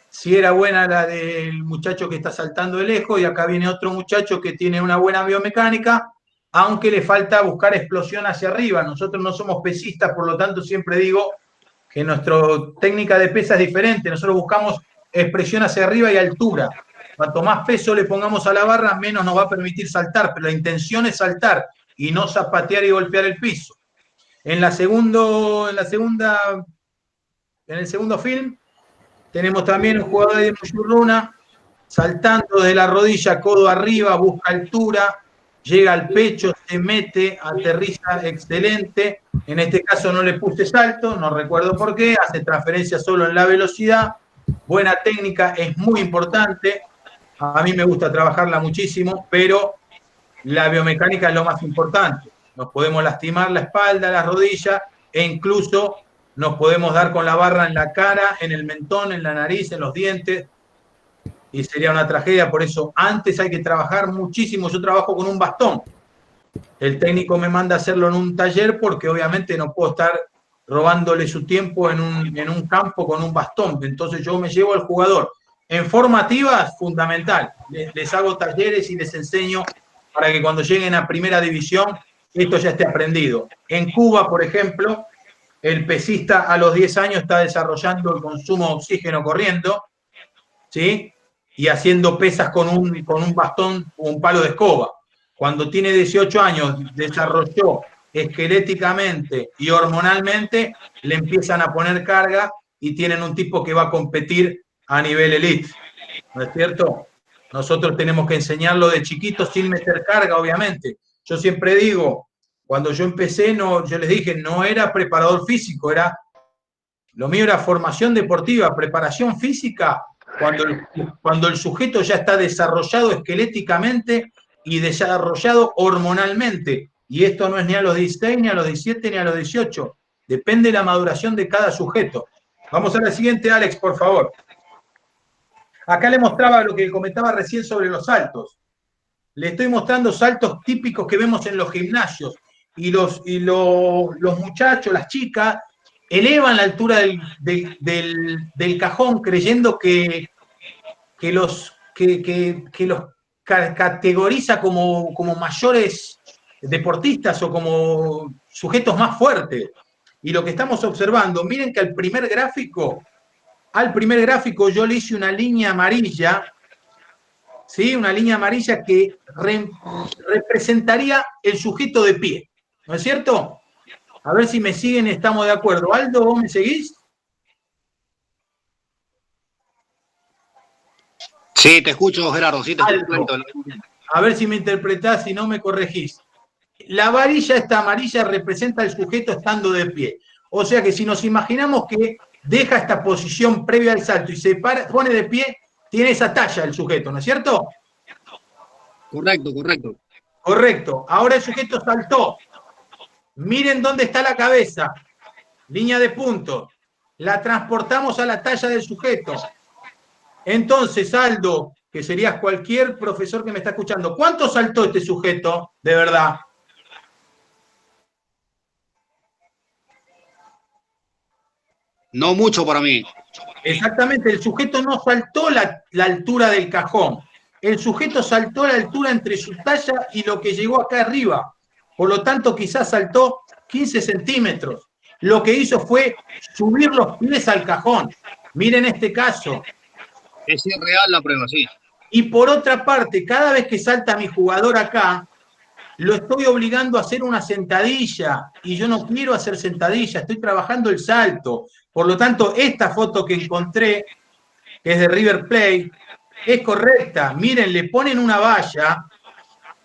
Si era buena la del muchacho que está saltando de lejos, y acá viene otro muchacho que tiene una buena biomecánica, aunque le falta buscar explosión hacia arriba. Nosotros no somos pesistas, por lo tanto siempre digo que nuestra técnica de pesa es diferente. Nosotros buscamos expresión hacia arriba y altura. Cuanto más peso le pongamos a la barra, menos nos va a permitir saltar, pero la intención es saltar y no zapatear y golpear el piso. En el segundo film tenemos también un jugador de Muchurruna saltando de la rodilla, codo arriba, busca altura, llega al pecho, se mete, aterriza excelente. En este caso no le puse salto, no recuerdo por qué, hace transferencia solo en la velocidad. Buena técnica, es muy importante. A mí me gusta trabajarla muchísimo, pero la biomecánica es lo más importante. Nos podemos lastimar la espalda, las rodillas, e incluso nos podemos dar con la barra en la cara, en el mentón, en la nariz, en los dientes, y sería una tragedia. Por eso antes hay que trabajar muchísimo. Yo trabajo con un bastón. El técnico me manda a hacerlo en un taller porque obviamente no puedo estar robándole su tiempo en un campo con un bastón. Entonces yo me llevo al jugador. En formativas, fundamental. Les hago talleres y les enseño para que cuando lleguen a primera división esto ya esté aprendido. En Cuba, por ejemplo, el pesista a los 10 años está desarrollando el consumo de oxígeno corriendo, ¿sí? Y haciendo pesas con un bastón o un palo de escoba. Cuando tiene 18 años, desarrolló esqueléticamente y hormonalmente, le empiezan a poner carga y tienen un tipo que va a competir a nivel elite. ¿No es cierto? Nosotros tenemos que enseñarlo de chiquito sin meter carga, obviamente. Yo siempre digo, cuando yo empecé, yo les dije, no era preparador físico, lo mío era formación deportiva, preparación física, cuando el sujeto ya está desarrollado esqueléticamente y desarrollado hormonalmente. Y esto no es ni a los 16, ni a los 17, ni a los 18. Depende de la maduración de cada sujeto. Vamos a la siguiente, Alex, por favor. Acá le mostraba lo que comentaba recién sobre los saltos. Le estoy mostrando saltos típicos que vemos en los gimnasios. Y los muchachos, las chicas, elevan la altura del cajón creyendo que los categoriza como mayores deportistas o como sujetos más fuertes. Y lo que estamos observando, miren que al primer gráfico yo le hice una línea amarilla, ¿sí? Una línea amarilla que representaría el sujeto de pie, ¿no es cierto? A ver si me siguen y estamos de acuerdo. Aldo, ¿vos me seguís? Sí, te escucho, Gerardo, sí te escucho. A ver si me interpretás, si no me corregís. La varilla esta amarilla representa al sujeto estando de pie. O sea que si nos imaginamos que deja esta posición previa al salto y se pone de pie, tiene esa talla el sujeto, ¿no es cierto? Correcto, correcto. Correcto. Ahora el sujeto saltó. Miren dónde está la cabeza. Línea de puntos. La transportamos a la talla del sujeto. Entonces, Aldo, que serías cualquier profesor que me está escuchando, ¿cuánto saltó este sujeto de verdad? No mucho para mí. Exactamente, el sujeto no saltó la altura del cajón. El sujeto saltó la altura entre su talla y lo que llegó acá arriba. Por lo tanto, quizás saltó 15 centímetros. Lo que hizo fue subir los pies al cajón. Miren este caso. Es irreal la prueba, sí. Y por otra parte, cada vez que salta mi jugador acá, lo estoy obligando a hacer una sentadilla. Y yo no quiero hacer sentadilla, estoy trabajando el salto. Por lo tanto, esta foto que encontré, que es de River Plate, es correcta. Miren, le ponen una valla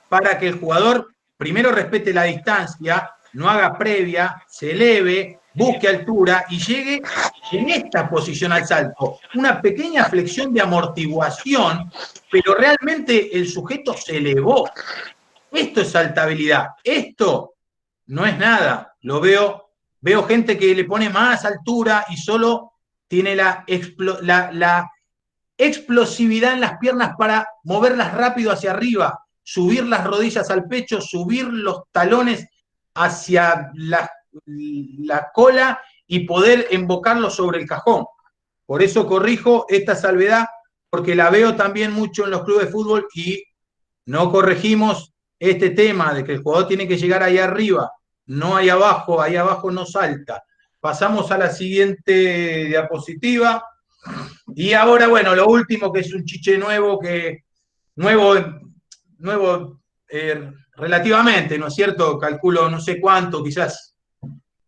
para que el jugador primero respete la distancia, no haga previa, se eleve, busque altura y llegue en esta posición al salto. Una pequeña flexión de amortiguación, pero realmente el sujeto se elevó. Esto es saltabilidad. Esto no es nada. Lo veo gente que le pone más altura y solo tiene la explosividad en las piernas para moverlas rápido hacia arriba, subir las rodillas al pecho, subir los talones hacia la cola y poder embocarlo sobre el cajón. Por eso corrijo esta salvedad, porque la veo también mucho en los clubes de fútbol y no corregimos este tema de que el jugador tiene que llegar ahí arriba, no ahí abajo no salta. Pasamos a la siguiente diapositiva. Y ahora, bueno, lo último que es un chiche nuevo, relativamente, ¿no es cierto? Calculo no sé cuánto, quizás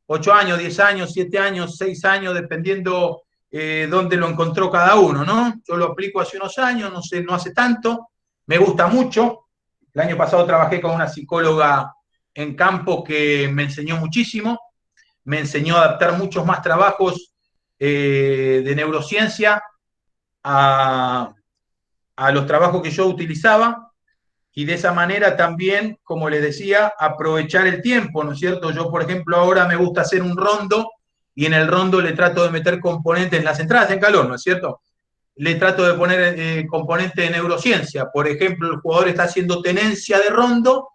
8 años, 10 años, 7 años, 6 años, dependiendo dónde lo encontró cada uno, ¿no? Yo lo aplico hace unos años, no sé, no hace tanto, me gusta mucho. El año pasado trabajé con una psicóloga en campo que me enseñó muchísimo, me enseñó a adaptar muchos más trabajos de neurociencia a los trabajos que yo utilizaba y de esa manera también, como les decía, aprovechar el tiempo, ¿no es cierto? Yo, por ejemplo, ahora me gusta hacer un rondo y en el rondo le trato de meter componentes en las entradas en calor, ¿no es cierto? Le trato de poner componentes de neurociencia. Por ejemplo, el jugador está haciendo tenencia de rondo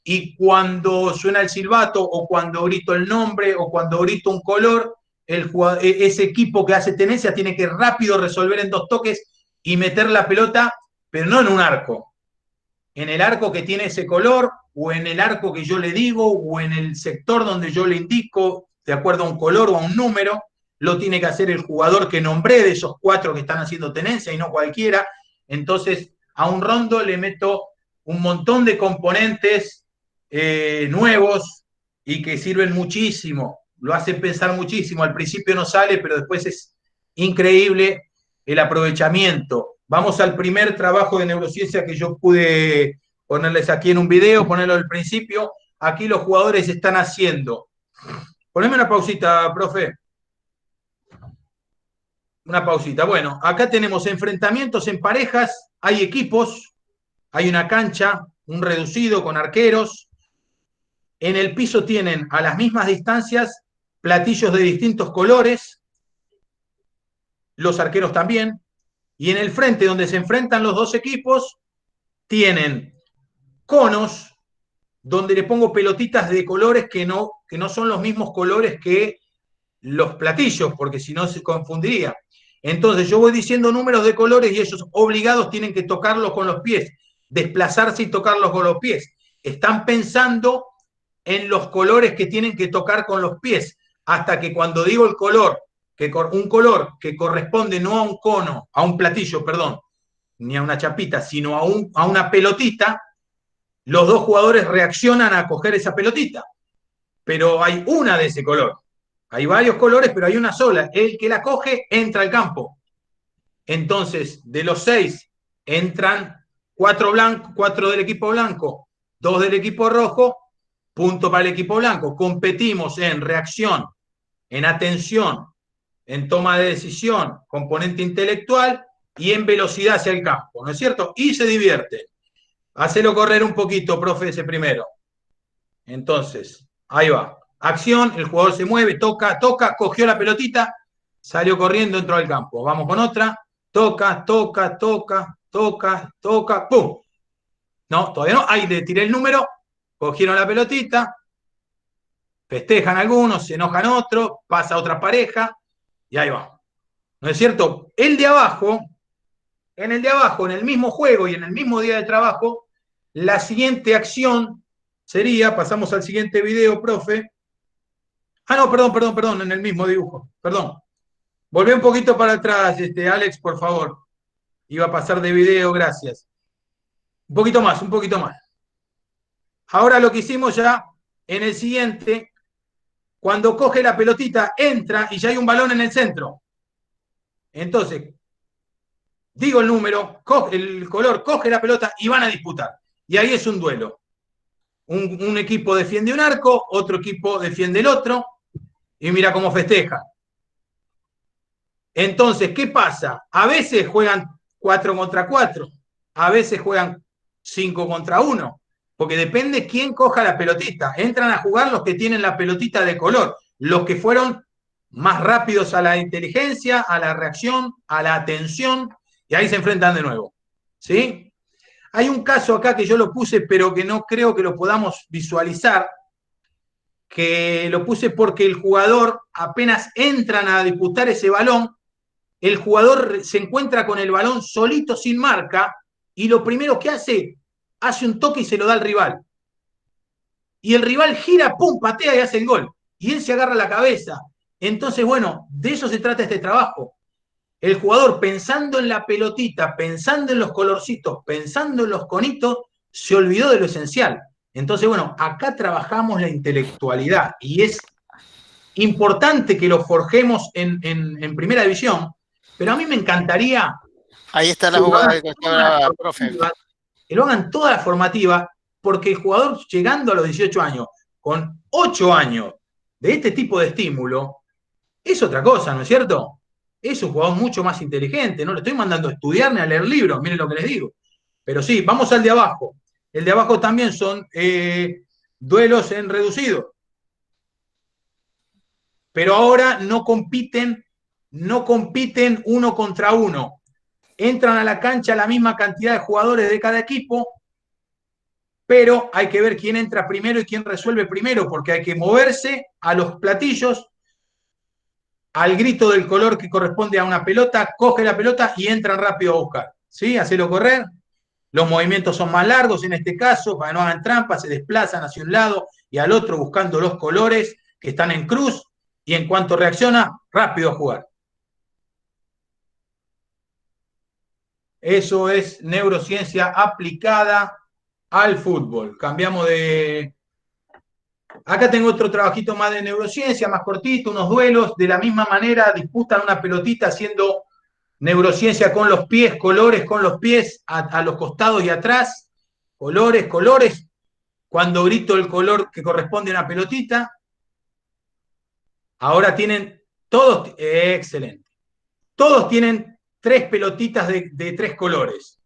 y cuando suena el silbato o cuando grito el nombre o cuando grito un color, ese equipo que hace tenencia tiene que rápido resolver en 2 toques y meter la pelota, pero no en un arco, en el arco que tiene ese color o en el arco que yo le digo o en el sector donde yo le indico, de acuerdo a un color o a un número, lo tiene que hacer el jugador que nombré de esos 4 que están haciendo tenencia y no cualquiera. Entonces, a un rondo le meto un montón de componentes nuevos y que sirven muchísimo, lo hace pensar muchísimo. Al principio no sale, pero después es increíble el aprovechamiento. Vamos al primer trabajo de neurociencia que yo pude ponerles aquí en un video, ponerlo al principio. Aquí los jugadores están haciendo. Poneme una pausita, profe. Una pausita. Bueno, acá tenemos enfrentamientos en parejas, hay equipos, hay una cancha, un reducido con arqueros. En el piso tienen a las mismas distancias platillos de distintos colores, los arqueros también. Y en el frente, donde se enfrentan los 2 equipos, tienen conos donde le pongo pelotitas de colores que no son los mismos colores que los platillos, porque si no se confundiría. Entonces yo voy diciendo números de colores y ellos obligados tienen que tocarlos con los pies, desplazarse y tocarlos con los pies. Están pensando en los colores que tienen que tocar con los pies, hasta que cuando digo el color, un color que corresponde no a un cono, a un platillo, perdón, ni a una chapita, sino a una pelotita, los 2 jugadores reaccionan a coger esa pelotita. Pero hay una de ese color. Hay varios colores, pero hay una sola. El que la coge entra al campo. Entonces, de los 6, entran 4 del equipo blanco, 2 del equipo rojo, punto para el equipo blanco. Competimos en reacción, en atención, en toma de decisión, componente intelectual y en velocidad hacia el campo, ¿no es cierto? Y se divierte. Hacelo correr un poquito, profe, ese primero. Entonces, ahí va. Acción, el jugador se mueve, toca, cogió la pelotita, salió corriendo, entró al campo. Vamos con otra. Toca, ¡pum! No, todavía no. Ahí le tiré el número, cogieron la pelotita, festejan algunos, se enojan otros, pasa otra pareja y ahí va. ¿No es cierto? El de abajo, en el mismo juego y en el mismo día de trabajo, la siguiente acción sería, pasamos al siguiente video, profe. Ah, no, perdón, en el mismo dibujo, perdón. Volvé un poquito para atrás, Alex, por favor. Iba a pasar de video, gracias. Un poquito más. Ahora lo que hicimos ya, en el siguiente, cuando coge la pelotita, entra y ya hay un balón en el centro. Entonces, digo el número, el color, coge la pelota y van a disputar. Y ahí es un duelo. Un equipo defiende un arco, otro equipo defiende el otro, y mira cómo festeja. Entonces, ¿qué pasa? A veces juegan 4 contra 4, a veces juegan 5 contra 1, porque depende quién coja la pelotita. Entran a jugar los que tienen la pelotita de color, los que fueron más rápidos a la inteligencia, a la reacción, a la atención, y ahí se enfrentan de nuevo. ¿Sí? Hay un caso acá que yo lo puse, pero que no creo que lo podamos visualizar, que lo puse porque el jugador, apenas entran a disputar ese balón, el jugador se encuentra con el balón solito, sin marca, y lo primero que hace un toque y se lo da al rival. Y el rival gira, pum, patea y hace el gol. Y él se agarra la cabeza. Entonces, bueno, de eso se trata este trabajo. El jugador, pensando en la pelotita, pensando en los colorcitos, pensando en los conitos, se olvidó de lo esencial. Entonces, bueno, acá trabajamos la intelectualidad y es importante que lo forjemos en primera división, pero a mí me encantaría Ahí está la jugada que usted hablaba, profe. que lo hagan toda la formativa, porque el jugador llegando a los 18 años, con 8 años de este tipo de estímulo, es otra cosa, ¿no es cierto? Es un jugador mucho más inteligente, no le estoy mandando a estudiar ni a leer libros, miren lo que les digo. Pero sí, vamos al de abajo. El de abajo también son duelos en reducido. Pero ahora no compiten uno contra uno. Entran a la cancha la misma cantidad de jugadores de cada equipo, pero hay que ver quién entra primero y quién resuelve primero, porque hay que moverse a los platillos, al grito del color que corresponde a una pelota, coge la pelota y entran rápido a buscar. ¿Sí? Hacelo correr. Los movimientos son más largos en este caso, para que no hagan trampa, se desplazan hacia un lado y al otro buscando los colores que están en cruz, y en cuanto reacciona, rápido a jugar. Eso es neurociencia aplicada al fútbol. Cambiamos de... Acá tengo otro trabajito más de neurociencia, más cortito, unos duelos. De la misma manera disputan una pelotita haciendo neurociencia con los pies, colores con los pies a los costados y atrás. Colores, colores. Cuando grito el color que corresponde a una pelotita. Ahora tienen todos, excelente. Todos tienen 3 pelotitas de 3 colores.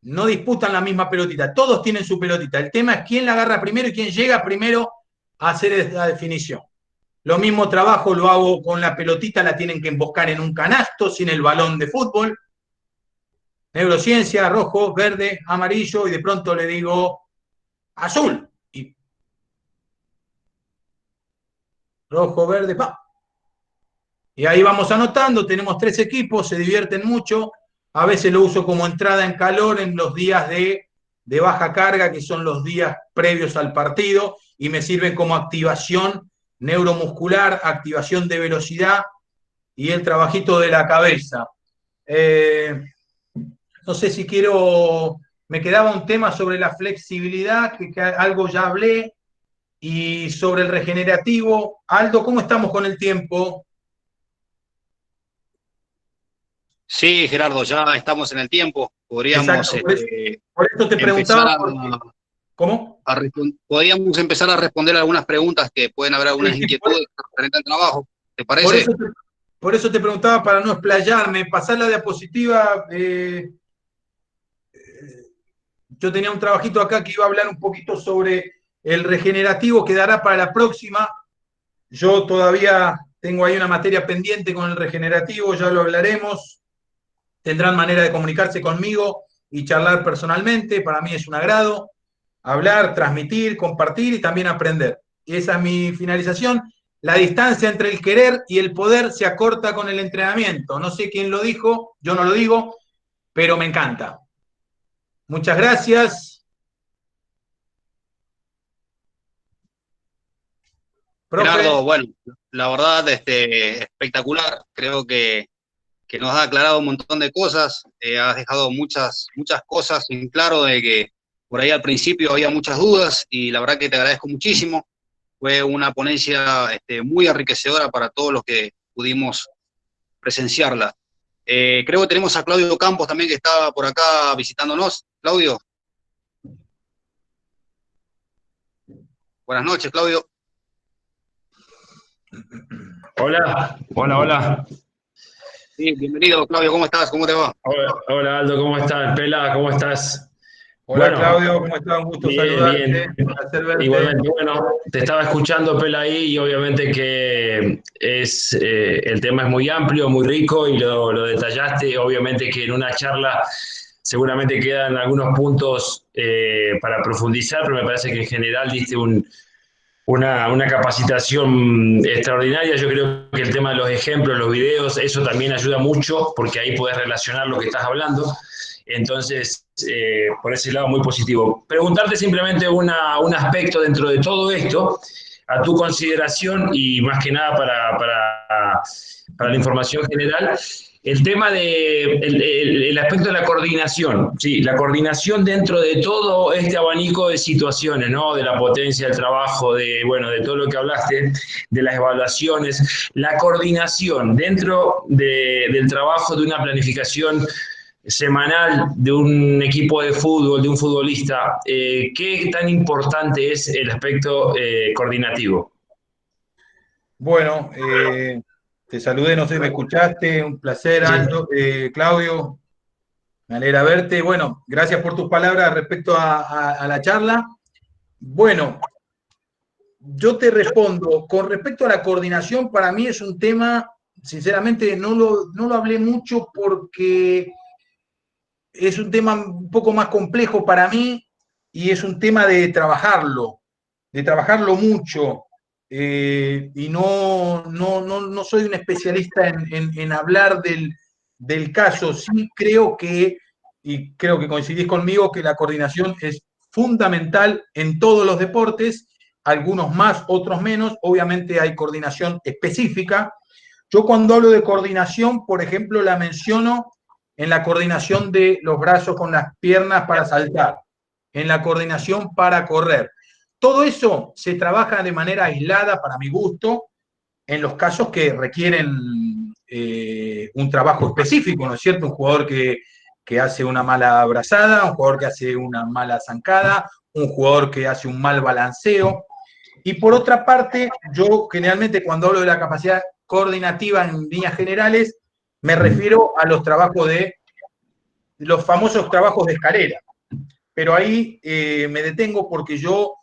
No disputan la misma pelotita, todos tienen su pelotita. El tema es quién la agarra primero y quién llega primero a hacer la definición. Lo mismo trabajo lo hago con la pelotita, la tienen que emboscar en un canasto sin el balón de fútbol. Neurociencia, rojo, verde, amarillo, y de pronto le digo azul. Y rojo, verde, pa. Y ahí vamos anotando, tenemos 3 equipos, se divierten mucho. A veces lo uso como entrada en calor en los días de baja carga, que son los días previos al partido, y me sirven como activación neuromuscular, activación de velocidad y el trabajito de la cabeza. No sé si me quedaba un tema sobre la flexibilidad, que algo ya hablé, y sobre el regenerativo. Aldo, ¿cómo estamos con el tiempo? Sí, Gerardo, ya estamos en el tiempo. Podríamos por eso te preguntaba. ¿Cómo? Podríamos empezar a responder algunas preguntas que pueden haber algunas inquietudes referentes al trabajo. ¿Te parece? Por eso te preguntaba, para no explayarme, pasar la diapositiva. Yo tenía un trabajito acá que iba a hablar un poquito sobre el regenerativo, que dará para la próxima. Yo todavía tengo ahí una materia pendiente con el regenerativo, ya lo hablaremos. Tendrán manera de comunicarse conmigo y charlar personalmente. Para mí es un agrado hablar, transmitir, compartir y también aprender. Y esa es mi finalización. La distancia entre el querer y el poder se acorta con el entrenamiento. No sé quién lo dijo, yo no lo digo, pero me encanta. Muchas gracias. Gerardo, bueno, la verdad, espectacular. Creo que nos ha aclarado un montón de cosas. Has dejado muchas cosas en claro, de que por ahí al principio había muchas dudas, y la verdad que te agradezco muchísimo. Fue una ponencia muy enriquecedora para todos los que pudimos presenciarla. Creo que tenemos a Claudio Campos también, que está por acá visitándonos. Claudio. Buenas noches, Claudio. Hola, hola, hola. Sí, bienvenido, Claudio, ¿cómo estás? ¿Cómo te va? Hola, Aldo, ¿cómo estás? Pela, ¿cómo estás? Hola, bueno, Claudio, ¿cómo estás? Un gusto saludarte. Bien. Igualmente, bueno, te estaba escuchando, Pela, ahí, y obviamente que el tema es muy amplio, muy rico, y lo detallaste. Obviamente que en una charla seguramente quedan algunos puntos para profundizar, pero me parece que en general diste un una capacitación extraordinaria. Yo creo que el tema de los ejemplos, los videos, eso también ayuda mucho porque ahí puedes relacionar lo que estás hablando. Entonces, por ese lado, muy positivo. Preguntarte simplemente un aspecto dentro de todo esto, a tu consideración y más que nada para la información general. El tema el aspecto de la coordinación, sí, la coordinación dentro de todo este abanico de situaciones, ¿no? De la potencia del trabajo, de todo lo que hablaste, de las evaluaciones, la coordinación dentro del trabajo de una planificación semanal de un equipo de fútbol, de un futbolista. ¿Qué tan importante es el aspecto coordinativo? Bueno, te saludé, no sé si me escuchaste, un placer, Aldo, Claudio, me alegra verte. Bueno, gracias por tus palabras respecto a la charla. Bueno, yo te respondo, con respecto a la coordinación, para mí es un tema, sinceramente, no lo hablé mucho porque es un tema un poco más complejo para mí y es un tema de trabajarlo mucho. Y no soy un especialista en hablar del caso. Sí creo y creo que coincidís conmigo, que la coordinación es fundamental en todos los deportes, algunos más, otros menos. Obviamente hay coordinación específica. Yo cuando hablo de coordinación, por ejemplo, la menciono en la coordinación de los brazos con las piernas para saltar, en la coordinación para correr. Todo eso se trabaja de manera aislada, para mi gusto, en los casos que requieren un trabajo específico, ¿no es cierto? Un jugador que hace una mala brazada, un jugador que hace una mala zancada, un jugador que hace un mal balanceo. Y por otra parte, yo generalmente cuando hablo de la capacidad coordinativa en líneas generales, me refiero a los trabajos los famosos trabajos de escalera. Pero ahí me detengo porque yo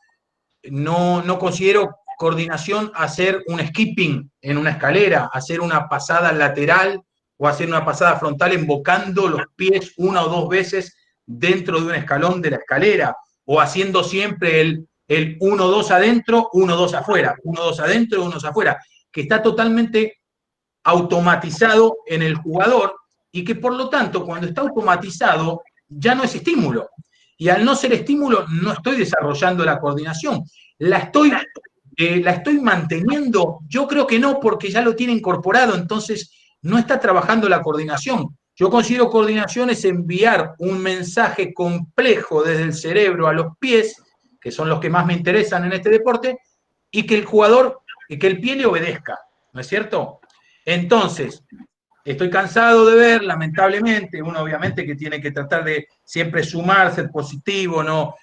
no considero coordinación hacer un skipping en una escalera, hacer una pasada lateral o hacer una pasada frontal invocando los pies una o dos veces dentro de un escalón de la escalera, o haciendo siempre el 1-2 adentro, 1-2 afuera, 1-2 adentro, 1-2 afuera, que está totalmente automatizado en el jugador y que por lo tanto cuando está automatizado ya no es estímulo. Y al no ser estímulo no estoy desarrollando la coordinación. ¿La estoy manteniendo? Yo creo que no, porque ya lo tiene incorporado, entonces no está trabajando la coordinación. Yo considero coordinación es enviar un mensaje complejo desde el cerebro a los pies, que son los que más me interesan en este deporte, y que el jugador, que el pie le obedezca, ¿no es cierto? Entonces, estoy cansado de ver, lamentablemente, uno obviamente que tiene que tratar de siempre sumar, ser positivo, no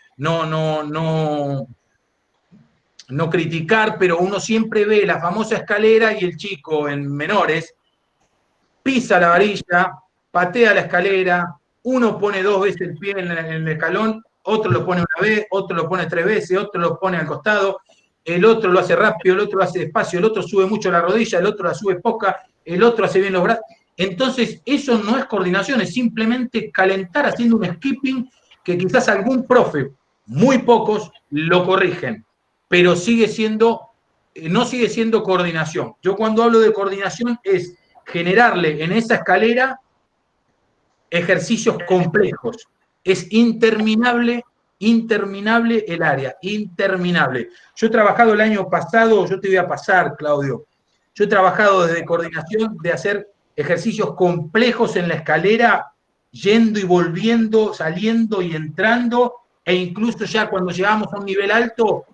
criticar, pero uno siempre ve la famosa escalera y el chico en menores pisa la varilla, patea la escalera, uno pone dos veces el pie en el escalón, otro lo pone una vez, otro lo pone tres veces, otro lo pone al costado, el otro lo hace rápido, el otro lo hace despacio, el otro sube mucho la rodilla, el otro la sube poca, el otro hace bien los brazos. Entonces, eso no es coordinación, es simplemente calentar haciendo un skipping que quizás algún profe, muy pocos, lo corrigen, pero no sigue siendo coordinación. Yo cuando hablo de coordinación es generarle en esa escalera ejercicios complejos. Es interminable el área, interminable. Yo he trabajado el año pasado, yo te voy a pasar, Claudio, yo he trabajado desde coordinación de hacer ejercicios complejos en la escalera, yendo y volviendo, saliendo y entrando, e incluso ya cuando llegamos a un nivel alto,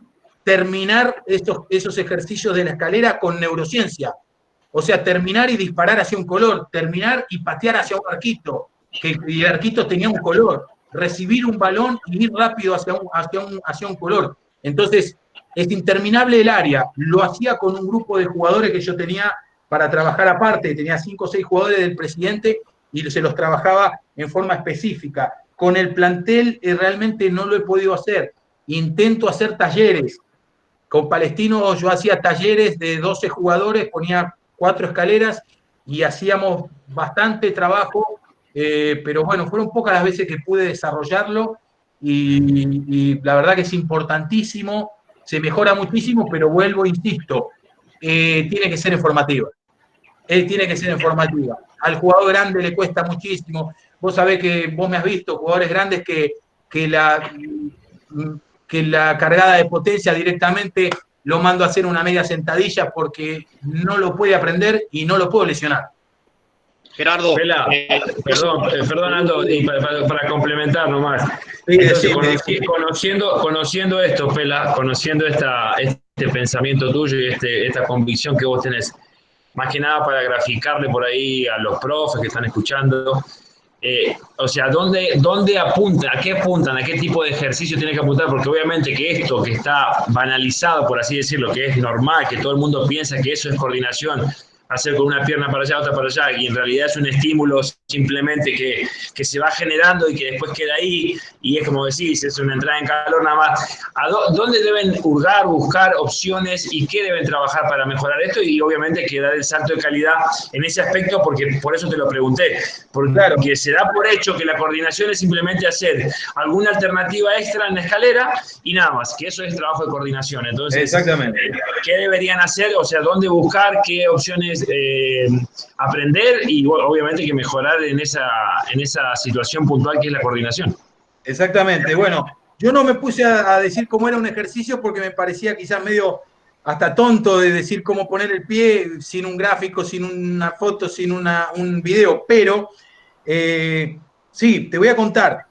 terminar esos ejercicios de la escalera con neurociencia. O sea, terminar y disparar hacia un color, terminar y patear hacia un arquito, que el arquito tenía un color, recibir un balón y ir rápido hacia un color. Entonces, es interminable el área. Lo hacía con un grupo de jugadores que yo tenía para trabajar aparte, tenía 5 o 6 jugadores del presidente y se los trabajaba en forma específica. Con el plantel realmente no lo he podido hacer. Intento hacer talleres. Con Palestino yo hacía talleres de 12 jugadores, ponía 4 escaleras y hacíamos bastante trabajo, pero bueno, fueron pocas las veces que pude desarrollarlo y la verdad que es importantísimo se mejora muchísimo, pero vuelvo, insisto, tiene que ser en formativa. Tiene que ser en formativa. Al jugador grande le cuesta muchísimo. Vos sabés que vos me has visto jugadores grandes que la cargada de potencia directamente lo mando a hacer una media sentadilla porque no lo puede aprender y no lo puedo lesionar. Gerardo. Perdón, Aldo, y para complementar nomás. Sí, entonces, conociendo esto, Pela, conociendo este pensamiento tuyo y esta convicción que vos tenés, más que nada para graficarle por ahí a los profes que están escuchando, o sea, ¿dónde apuntan? ¿A qué apuntan? ¿A qué tipo de ejercicio tiene que apuntar? Porque obviamente que esto que está banalizado, por así decirlo, que es normal, que todo el mundo piensa que eso es coordinación, hacer con una pierna para allá, otra para allá, y en realidad es un estímulo simplemente que se va generando y que después queda ahí, y es como decís, es una entrada en calor nada más. ¿Dónde deben hurgar, buscar opciones y qué deben trabajar para mejorar esto? Y obviamente que dar el salto de calidad en ese aspecto, porque por eso te lo pregunté, porque claro, se da por hecho que la coordinación es simplemente hacer alguna alternativa extra en la escalera y nada más, que eso es trabajo de coordinación. Entonces, exactamente. ¿Qué deberían hacer? O sea, ¿dónde buscar? ¿Qué opciones aprender? Y obviamente que mejorar en esa situación puntual que es la coordinación. Exactamente. Bueno, yo no me puse a decir cómo era un ejercicio porque me parecía quizás medio hasta tonto de decir cómo poner el pie sin un gráfico, sin una foto, sin un video, pero sí, te voy a contar.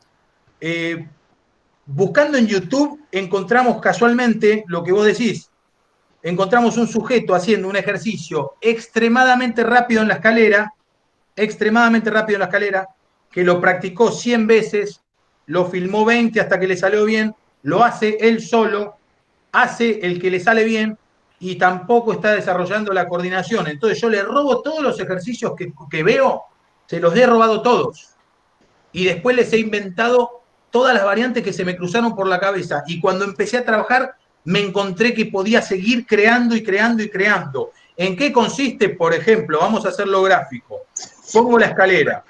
Buscando en YouTube encontramos casualmente lo que vos decís. Encontramos un sujeto haciendo un ejercicio extremadamente rápido en la escalera, que lo practicó 100 veces, lo filmó 20 hasta que le salió bien, lo hace él solo, hace el que le sale bien y tampoco está desarrollando la coordinación. Entonces yo le robo todos los ejercicios que veo, se los he robado todos. Y después les he inventado todas las variantes que se me cruzaron por la cabeza. Y cuando empecé a trabajar, me encontré que podía seguir creando y creando y creando. ¿En qué consiste? Por ejemplo, vamos a hacerlo gráfico. Pongo la escalera.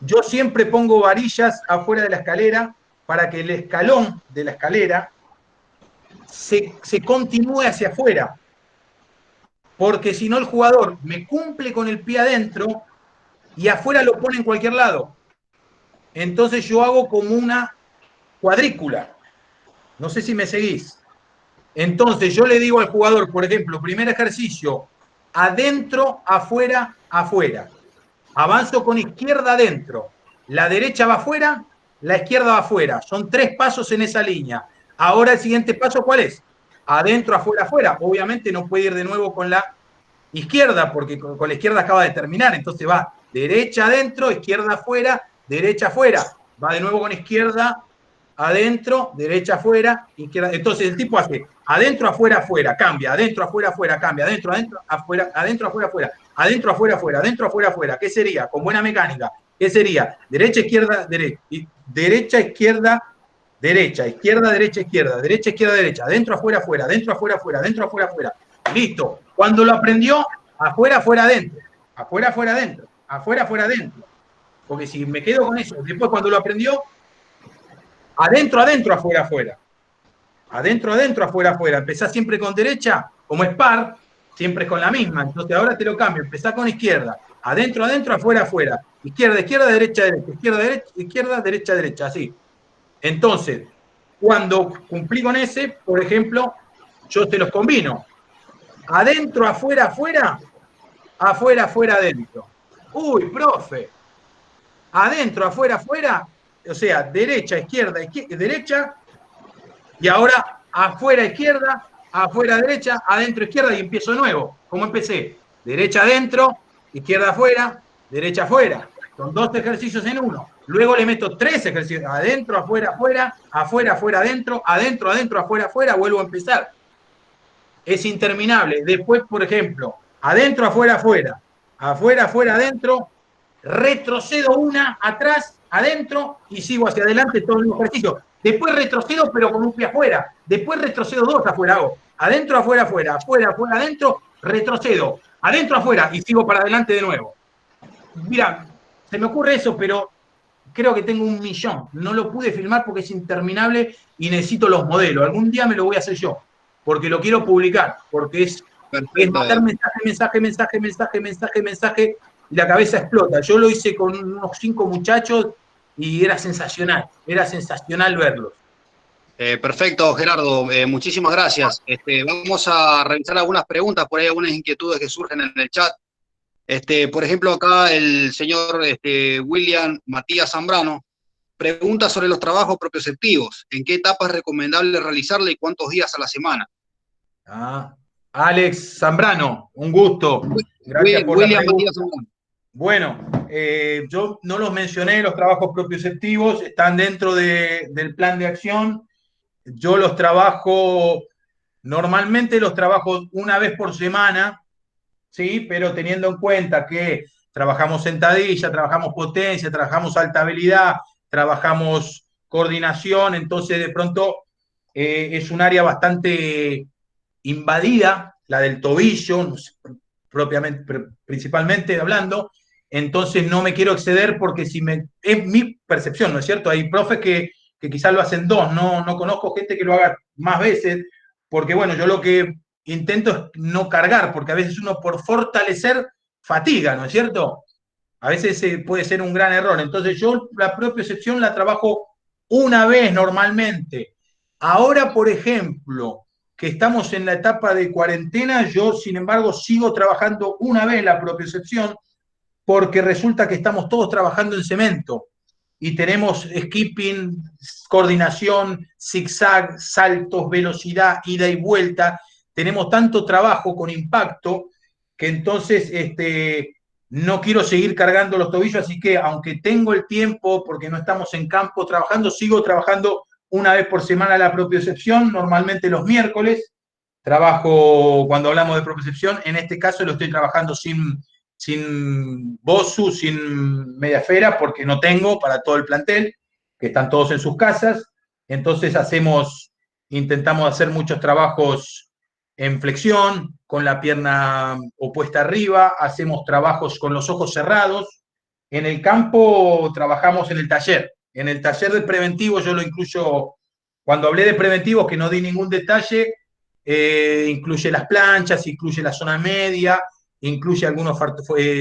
Yo siempre pongo varillas afuera de la escalera para que el escalón de la escalera se continúe hacia afuera. Porque si no, el jugador me cumple con el pie adentro y afuera lo pone en cualquier lado. Entonces yo hago como una cuadrícula. No sé si me seguís. Entonces yo le digo al jugador, por ejemplo, primer ejercicio, adentro, afuera, afuera. Avanzo con izquierda adentro. La derecha va afuera, la izquierda va afuera. Son 3 pasos en esa línea. Ahora el siguiente paso, ¿cuál es? Adentro, afuera, afuera. Obviamente no puede ir de nuevo con la izquierda, porque con la izquierda acaba de terminar. Entonces va derecha adentro, izquierda afuera, derecha afuera. Va de nuevo con izquierda adentro, derecha afuera, izquierda. Entonces el tipo hace adentro, afuera, afuera, cambia, adentro, afuera, afuera, cambia, adentro, afuera, adentro, afuera, afuera, adentro, afuera, afuera, adentro, afuera, afuera. ¿Qué sería? Con buena mecánica. ¿Qué sería? Derecha, izquierda, derecha, derecha, izquierda, derecha, izquierda, derecha, izquierda, derecha, izquierda, derecha, adentro, afuera, afuera, adentro, afuera, afuera, adentro, afuera, afuera. Listo. Cuando lo aprendió, afuera, afuera, adentro, afuera, afuera, adentro, afuera, afuera, adentro. Porque si me quedo con eso, después cuando lo aprendió, adentro, adentro, afuera, afuera. Adentro, adentro, afuera, afuera. Empezás siempre con derecha, como es par, siempre es con la misma. Entonces ahora te lo cambio. Empezás con izquierda. Adentro, adentro, afuera, afuera. Izquierda, izquierda, derecha, derecha. Izquierda, derecha, izquierda, derecha, derecha. Así. Entonces, cuando cumplí con ese, por ejemplo, yo te los combino. Adentro, afuera, afuera. Afuera, afuera, adentro. Uy, profe. Adentro, afuera, afuera. O sea, derecha, izquierda, derecha, y ahora afuera, izquierda, afuera, derecha, adentro, izquierda, y empiezo de nuevo. ¿Cómo empecé? Derecha adentro, izquierda afuera, derecha afuera. Son 2 ejercicios en uno. Luego le meto 3 ejercicios. Adentro, afuera, afuera, afuera, afuera, adentro, adentro, adentro, afuera, afuera, vuelvo a empezar. Es interminable. Después, por ejemplo, adentro, afuera, afuera, afuera, afuera, adentro, retrocedo una, atrás, adentro y sigo hacia adelante todo el mismo ejercicio. Después retrocedo pero con un pie afuera. Después retrocedo 2 afuera. Hago adentro, afuera, afuera, afuera, afuera, adentro, retrocedo. Adentro, afuera y sigo para adelante de nuevo. Mira, se me ocurre eso, pero creo que tengo 1.000.000. No lo pude filmar porque es interminable y necesito los modelos. Algún día me lo voy a hacer yo, porque lo quiero publicar, porque es mandar mensaje, y la cabeza explota. Yo lo hice con unos 5 muchachos y era sensacional verlos. Perfecto, Gerardo, muchísimas gracias. Vamos a revisar algunas preguntas, por ahí algunas inquietudes que surgen en el chat. Por ejemplo, acá el señor William Matías Zambrano pregunta sobre los trabajos propioceptivos. ¿En qué etapa es recomendable realizarla y cuántos días a la semana? Alex Zambrano, un gusto. Gracias por William Matías Zambrano. Bueno, yo no los mencioné, los trabajos propioceptivos están dentro del plan de acción. Yo los trabajo, normalmente los trabajo una vez por semana, ¿sí? Pero teniendo en cuenta que trabajamos sentadilla, trabajamos potencia, trabajamos alta habilidad, trabajamos coordinación, entonces de pronto es un área bastante invadida, la del tobillo, no sé, principalmente hablando, entonces no me quiero exceder porque es mi percepción, ¿no es cierto? Hay profes que quizás lo hacen 2, no conozco gente que lo haga más veces, porque bueno, yo lo que intento es no cargar, porque a veces uno por fortalecer fatiga, ¿no es cierto? A veces puede ser un gran error. Entonces yo la propiocepción la trabajo una vez normalmente. Ahora, por ejemplo, que estamos en la etapa de cuarentena, yo sin embargo sigo trabajando una vez la propiocepción porque resulta que estamos todos trabajando en cemento y tenemos skipping, coordinación, zigzag, saltos, velocidad, ida y vuelta. Tenemos tanto trabajo con impacto que entonces no quiero seguir cargando los tobillos, así que aunque tengo el tiempo, porque no estamos en campo trabajando, sigo trabajando una vez por semana la propiocepción, normalmente los miércoles. Trabajo, cuando hablamos de propiocepción, en este caso lo estoy trabajando sin BOSU, sin media esfera, porque no tengo para todo el plantel, que están todos en sus casas. Entonces intentamos hacer muchos trabajos en flexión, con la pierna opuesta arriba, hacemos trabajos con los ojos cerrados. En el campo trabajamos en el taller. En el taller del preventivo yo lo incluyo, cuando hablé de preventivos, que no di ningún detalle, incluye las planchas, incluye la zona media, incluye algunos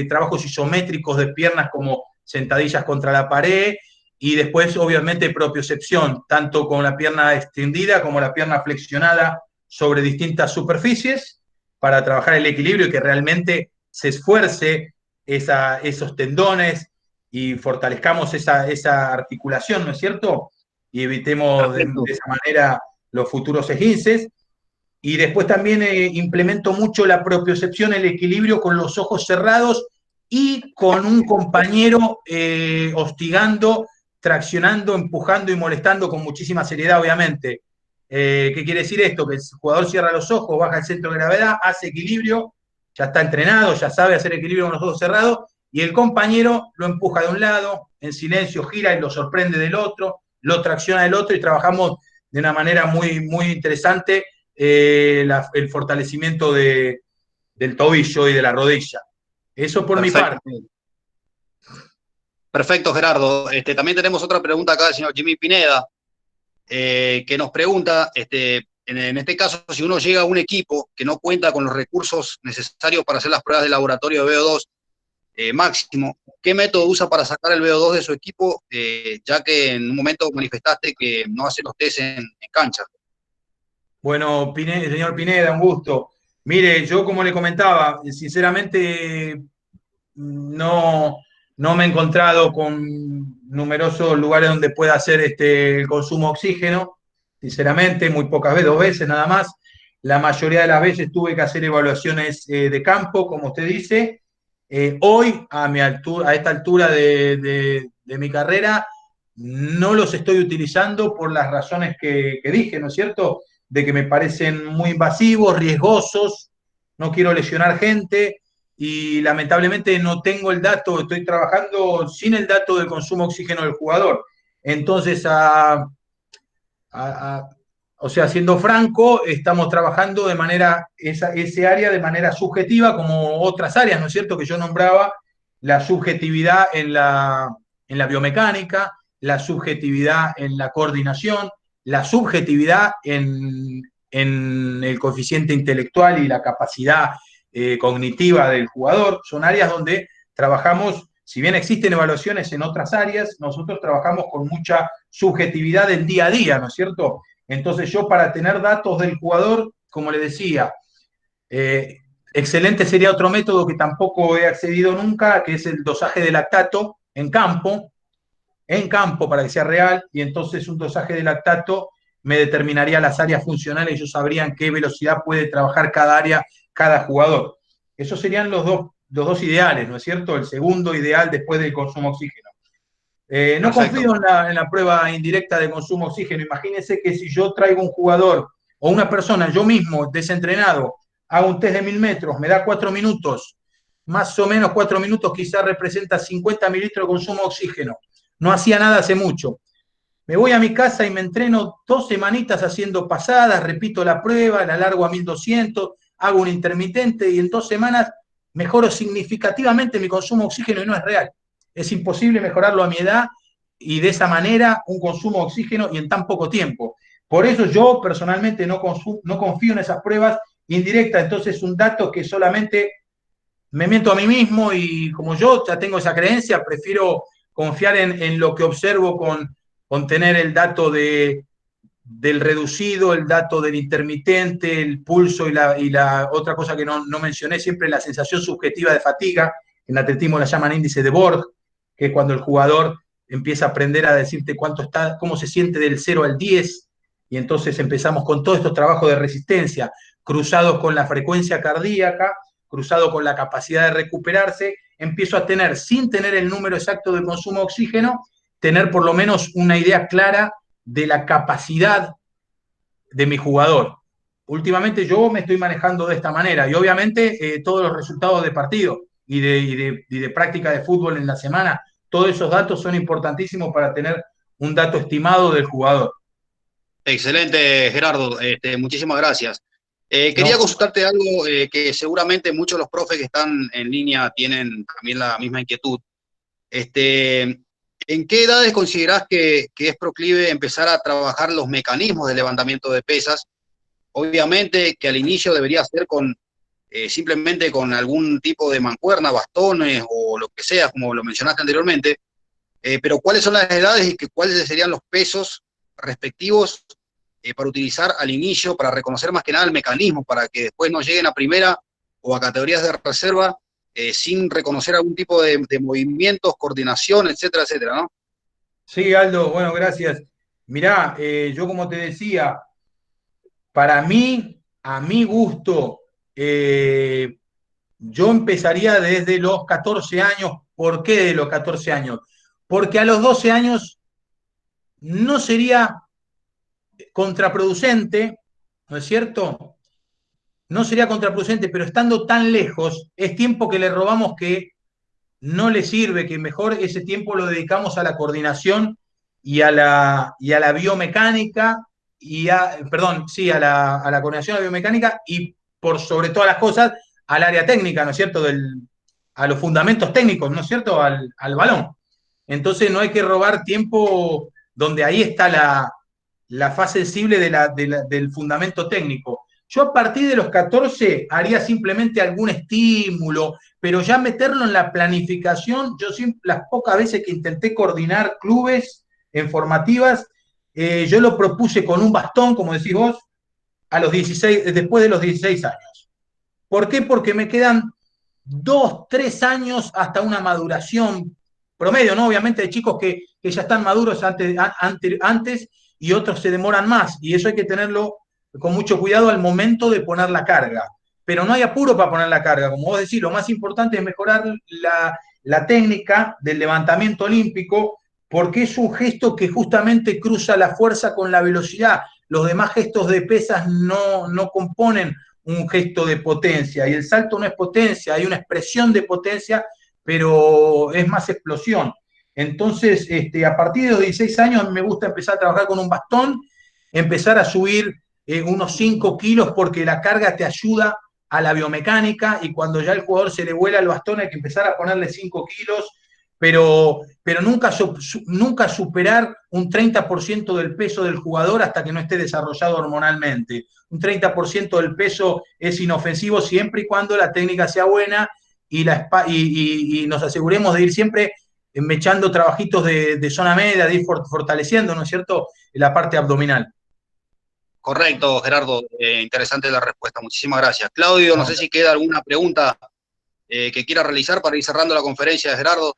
trabajos isométricos de piernas como sentadillas contra la pared, y después obviamente propiocepción, tanto con la pierna extendida como la pierna flexionada sobre distintas superficies para trabajar el equilibrio y que realmente se esfuerce esos tendones y fortalezcamos esa articulación, ¿no es cierto? Y evitemos de esa manera los futuros esguinces. Y después también implemento mucho la propiocepción, el equilibrio con los ojos cerrados y con un compañero hostigando, traccionando, empujando y molestando con muchísima seriedad, obviamente. ¿Qué quiere decir esto? Que el jugador cierra los ojos, baja el centro de gravedad, hace equilibrio, ya está entrenado, ya sabe hacer equilibrio con los ojos cerrados, y el compañero lo empuja de un lado, en silencio gira y lo sorprende del otro, lo tracciona del otro, y trabajamos de una manera muy, muy interesante el fortalecimiento del tobillo y de la rodilla. Eso por mi parte. Perfecto, Gerardo. También tenemos otra pregunta acá del señor Jimmy Pineda, que nos pregunta, en este caso, si uno llega a un equipo que no cuenta con los recursos necesarios para hacer las pruebas de laboratorio de VO2 máximo, ¿qué método usa para sacar el VO2 de su equipo, ya que en un momento manifestaste que no hace los test en cancha? Bueno, señor Pineda, un gusto. Mire, yo como le comentaba, sinceramente no me he encontrado con numerosos lugares donde pueda hacer el consumo de oxígeno, sinceramente, muy pocas veces, 2 veces nada más. La mayoría de las veces tuve que hacer evaluaciones de campo, como usted dice. Hoy, a esta altura de mi carrera, no los estoy utilizando por las razones que dije, ¿no es cierto? De que me parecen muy invasivos, riesgosos, no quiero lesionar gente y lamentablemente no tengo el dato, estoy trabajando sin el dato del consumo de oxígeno del jugador. Entonces, o sea, siendo franco, estamos trabajando de manera, ese área de manera subjetiva, como otras áreas, ¿no es cierto? Que yo nombraba la subjetividad en la en la biomecánica, la subjetividad en la coordinación, la subjetividad en el coeficiente intelectual y la capacidad cognitiva del jugador. Son áreas donde trabajamos, si bien existen evaluaciones en otras áreas, nosotros trabajamos con mucha subjetividad del día a día, ¿no es cierto? Entonces yo, para tener datos del jugador, como le decía, excelente sería otro método que tampoco he accedido nunca, que es el dosaje de lactato en campo, para que sea real, y entonces un dosaje de lactato me determinaría las áreas funcionales y yo sabría en qué velocidad puede trabajar cada área, cada jugador. Esos serían los dos ideales, ¿no es cierto? El segundo ideal después del consumo de oxígeno. No confío en la prueba indirecta de consumo de oxígeno. Imagínense que si yo traigo un jugador o una persona, yo mismo, desentrenado, hago un test de 1000 metros, me da 4 minutos, más o menos 4 minutos quizás representa 50 mililitros de consumo de oxígeno. No hacía nada hace mucho. Me voy a mi casa y me entreno 2 semanitas haciendo pasadas, repito la prueba, la largo a 1200, hago un intermitente y en 2 semanas mejoro significativamente mi consumo de oxígeno y no es real. Es imposible mejorarlo a mi edad y de esa manera un consumo de oxígeno y en tan poco tiempo. Por eso yo personalmente no confío en esas pruebas indirectas. Entonces, un dato que solamente me miento a mí mismo y como yo ya tengo esa creencia, prefiero confiar en lo que observo con tener el dato del reducido, el dato del intermitente, el pulso y la otra cosa que no mencioné, siempre la sensación subjetiva de fatiga. En atletismo la llaman índice de Borg, que es cuando el jugador empieza a aprender a decirte cuánto está, cómo se siente del 0 al 10, y entonces empezamos con todos estos trabajos de resistencia, cruzados con la frecuencia cardíaca, cruzado con la capacidad de recuperarse, empiezo a tener, sin tener el número exacto del consumo de oxígeno, tener por lo menos una idea clara de la capacidad de mi jugador. Últimamente yo me estoy manejando de esta manera y obviamente todos los resultados de partido y de práctica de fútbol en la semana, todos esos datos son importantísimos para tener un dato estimado del jugador. Excelente, Gerardo. Muchísimas gracias. Quería consultarte algo que seguramente muchos de los profes que están en línea tienen también la misma inquietud. ¿En qué edades considerás que es proclive empezar a trabajar los mecanismos de levantamiento de pesas? Obviamente que al inicio debería ser simplemente con algún tipo de mancuerna, bastones o lo que sea, como lo mencionaste anteriormente, pero ¿cuáles son las edades y cuáles serían los pesos respectivos para utilizar al inicio, para reconocer más que nada el mecanismo, para que después no lleguen a primera o a categorías de reserva sin reconocer algún tipo de movimientos, coordinación, etcétera, etcétera, ¿no? Sí, Aldo, bueno, gracias. Mirá, yo como te decía, para mí, a mi gusto, yo empezaría desde los 14 años. ¿Por qué de los 14 años? Porque a los 12 años no sería contraproducente, ¿no es cierto? No sería contraproducente, pero estando tan lejos, es tiempo que le robamos que no le sirve, que mejor ese tiempo lo dedicamos a la coordinación y a la biomecánica, a la coordinación, a la biomecánica y por sobre todas las cosas al área técnica, ¿no es cierto? A los fundamentos técnicos, ¿no es cierto? Al balón. Entonces no hay que robar tiempo donde ahí está la fase sensible del fundamento técnico. Yo a partir de los 14 haría simplemente algún estímulo, pero ya meterlo en la planificación, las pocas veces que intenté coordinar clubes en formativas, yo lo propuse con un bastón, como decís vos, después de los 16 años. ¿Por qué? Porque me quedan 2, 3 años hasta una maduración promedio, ¿no? Obviamente hay chicos que ya están maduros antes y otros se demoran más, y eso hay que tenerlo con mucho cuidado al momento de poner la carga. Pero no hay apuro para poner la carga. Como vos decís, lo más importante es mejorar la técnica del levantamiento olímpico, porque es un gesto que justamente cruza la fuerza con la velocidad. Los demás gestos de pesas no componen un gesto de potencia, y el salto no es potencia, hay una expresión de potencia, pero es más explosión. Entonces, a partir de los 16 años, a mí me gusta empezar a trabajar con un bastón, empezar a subir unos 5 kilos, porque la carga te ayuda a la biomecánica, y cuando ya el jugador se le vuela el bastón hay que empezar a ponerle 5 kilos pero nunca superar un 30% del peso del jugador hasta que no esté desarrollado hormonalmente. Un 30% del peso es inofensivo siempre y cuando la técnica sea buena y nos aseguremos de ir siempre echando trabajitos de zona media, de ir fortaleciendo, ¿no es cierto?, la parte abdominal. Correcto, Gerardo. Interesante la respuesta. Muchísimas gracias. Claudio, no sé si queda alguna pregunta que quiera realizar para ir cerrando la conferencia de Gerardo.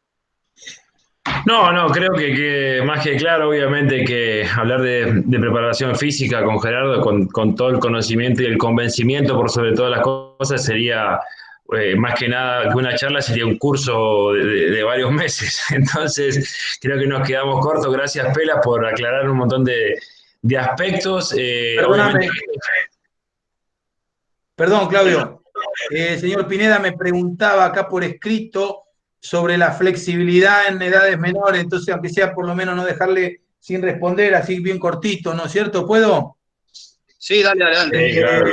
No, creo que más que claro, obviamente, que hablar de preparación física con Gerardo, con todo el conocimiento y el convencimiento por sobre todas las cosas, sería más que nada que una charla, sería un curso de varios meses. Entonces, creo que nos quedamos cortos. Gracias, Pela, por aclarar un montón de aspectos. Perdóname. Perdón, Claudio. Señor Pineda me preguntaba acá por escrito sobre la flexibilidad en edades menores, entonces aunque sea por lo menos no dejarle sin responder, así bien cortito, ¿no es cierto? ¿Puedo? Sí, dale, adelante. Claro.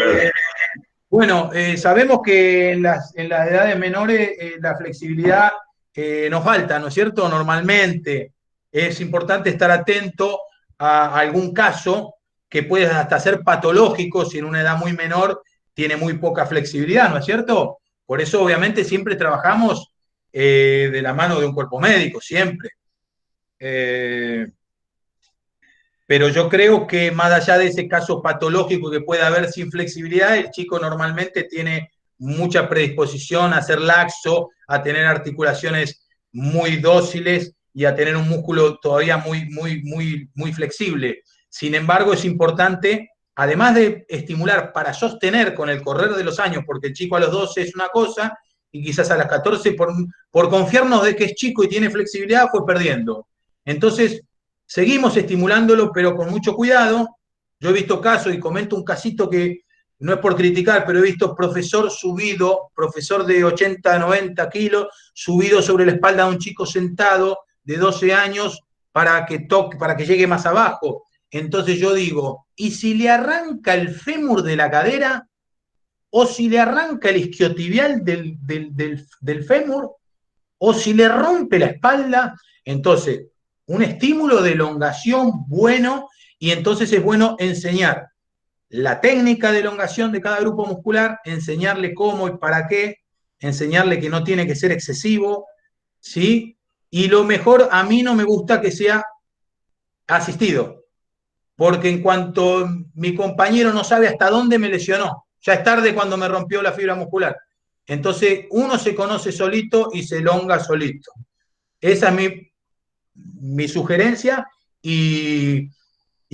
Bueno, sabemos que en las edades menores la flexibilidad nos falta, ¿no es cierto? Normalmente es importante estar atento a algún caso que puede hasta ser patológico si en una edad muy menor tiene muy poca flexibilidad, ¿no es cierto? Por eso obviamente siempre trabajamos de la mano de un cuerpo médico, siempre. Pero yo creo que más allá de ese caso patológico que puede haber sin flexibilidad, el chico normalmente tiene mucha predisposición a ser laxo, a tener articulaciones muy dóciles y a tener un músculo todavía muy flexible. Sin embargo, es importante, además de estimular para sostener con el correr de los años, porque el chico a los 12 es una cosa y quizás a las 14, por confiarnos de que es chico y tiene flexibilidad, fue perdiendo. Entonces, seguimos estimulándolo, pero con mucho cuidado. Yo he visto casos, y comento un casito que no es por criticar, pero he visto profesor subido, profesor de 80, 90 kilos, subido sobre la espalda de un chico sentado de 12 años para que llegue más abajo. Entonces yo digo, ¿y si le arranca el fémur de la cadera? ¿O si le arranca el isquiotibial del fémur? ¿O si le rompe la espalda? Entonces, un estímulo de elongación bueno, y entonces es bueno enseñar la técnica de elongación de cada grupo muscular, enseñarle cómo y para qué, enseñarle que no tiene que ser excesivo, ¿sí? Y lo mejor, a mí no me gusta que sea asistido, porque en cuanto mi compañero no sabe hasta dónde me lesionó, ya es tarde cuando me rompió la fibra muscular. Entonces, uno se conoce solito y se elonga solito. Esa es mi sugerencia y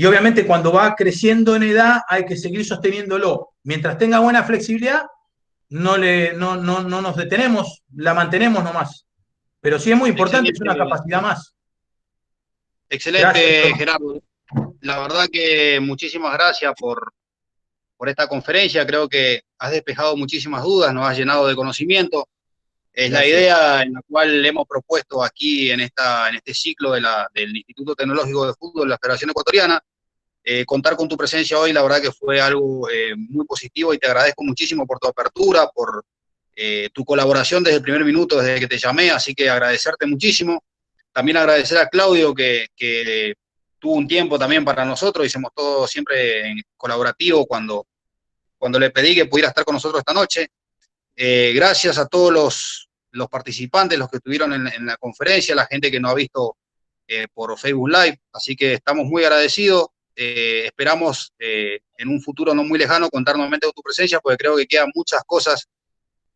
obviamente cuando va creciendo en edad hay que seguir sosteniéndolo. Mientras tenga buena flexibilidad, no nos detenemos, la mantenemos nomás. Pero sí es muy importante, es una capacidad más. Excelente, Gracias, Gerardo. La verdad que muchísimas gracias por esta conferencia. Creo que has despejado muchísimas dudas, nos has llenado de conocimiento. Es la idea en la cual hemos propuesto aquí en este ciclo del Instituto Tecnológico de Fútbol de la Federación Ecuatoriana. Contar con tu presencia hoy, la verdad que fue algo muy positivo y te agradezco muchísimo por tu apertura, por tu colaboración desde el primer minuto, desde que te llamé, así que agradecerte muchísimo. También agradecer a Claudio que tuvo un tiempo también para nosotros, hicimos todo siempre colaborativo cuando le pedí que pudiera estar con nosotros esta noche. Gracias a todos los participantes, los que estuvieron en la conferencia, la gente que nos ha visto por Facebook Live, así que estamos muy agradecidos. Esperamos en un futuro no muy lejano contar nuevamente con tu presencia, porque creo que quedan muchas cosas,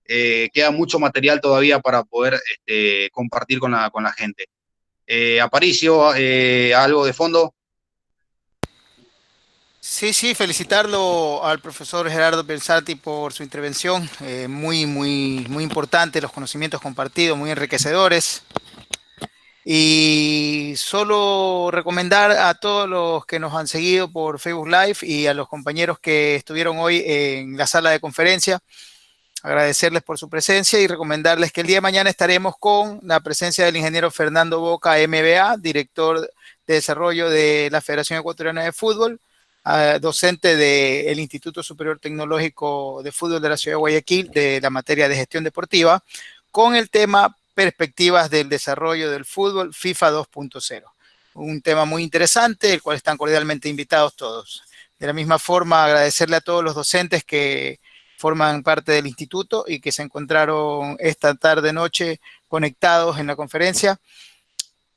queda mucho material todavía para poder compartir con la gente. Aparicio, algo de fondo. Sí, felicitarlo al profesor Gerardo Pensati por su intervención, muy importante, los conocimientos compartidos, muy enriquecedores. Y solo recomendar a todos los que nos han seguido por Facebook Live y a los compañeros que estuvieron hoy en la sala de conferencia, agradecerles por su presencia y recomendarles que el día de mañana estaremos con la presencia del ingeniero Fernando Boca, MBA, director de desarrollo de la Federación Ecuatoriana de Fútbol, docente del Instituto Superior Tecnológico de Fútbol de la Ciudad de Guayaquil, de la materia de gestión deportiva, con el tema perspectivas del desarrollo del fútbol FIFA 2.0. Un tema muy interesante, el cual están cordialmente invitados todos. De la misma forma, agradecerle a todos los docentes que forman parte del instituto y que se encontraron esta tarde-noche conectados en la conferencia,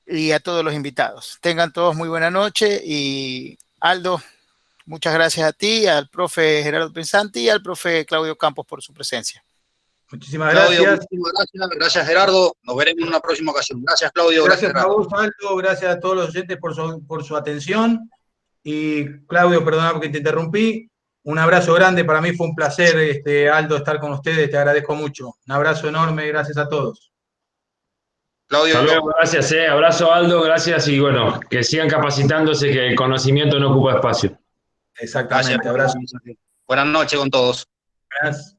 y a todos los invitados. Tengan todos muy buena noche, y Aldo, muchas gracias a ti, al profe Gerardo Pensanti y al profe Claudio Campos por su presencia. Muchísimas gracias. Claudio, muchísimas gracias. Gracias, Gerardo. Nos veremos en una próxima ocasión. Gracias, Claudio. Gracias a vos, Aldo. Gracias a todos los oyentes por su atención. Y Claudio, perdona porque te interrumpí. Un abrazo grande. Para mí fue un placer, Aldo, estar con ustedes. Te agradezco mucho. Un abrazo enorme. Gracias a todos. Claudio. Hasta luego, gracias. Abrazo, Aldo. Gracias. Y bueno, que sigan capacitándose, que el conocimiento no ocupa espacio. Exactamente. Gracias. Abrazo. Buenas noches con todos. Gracias.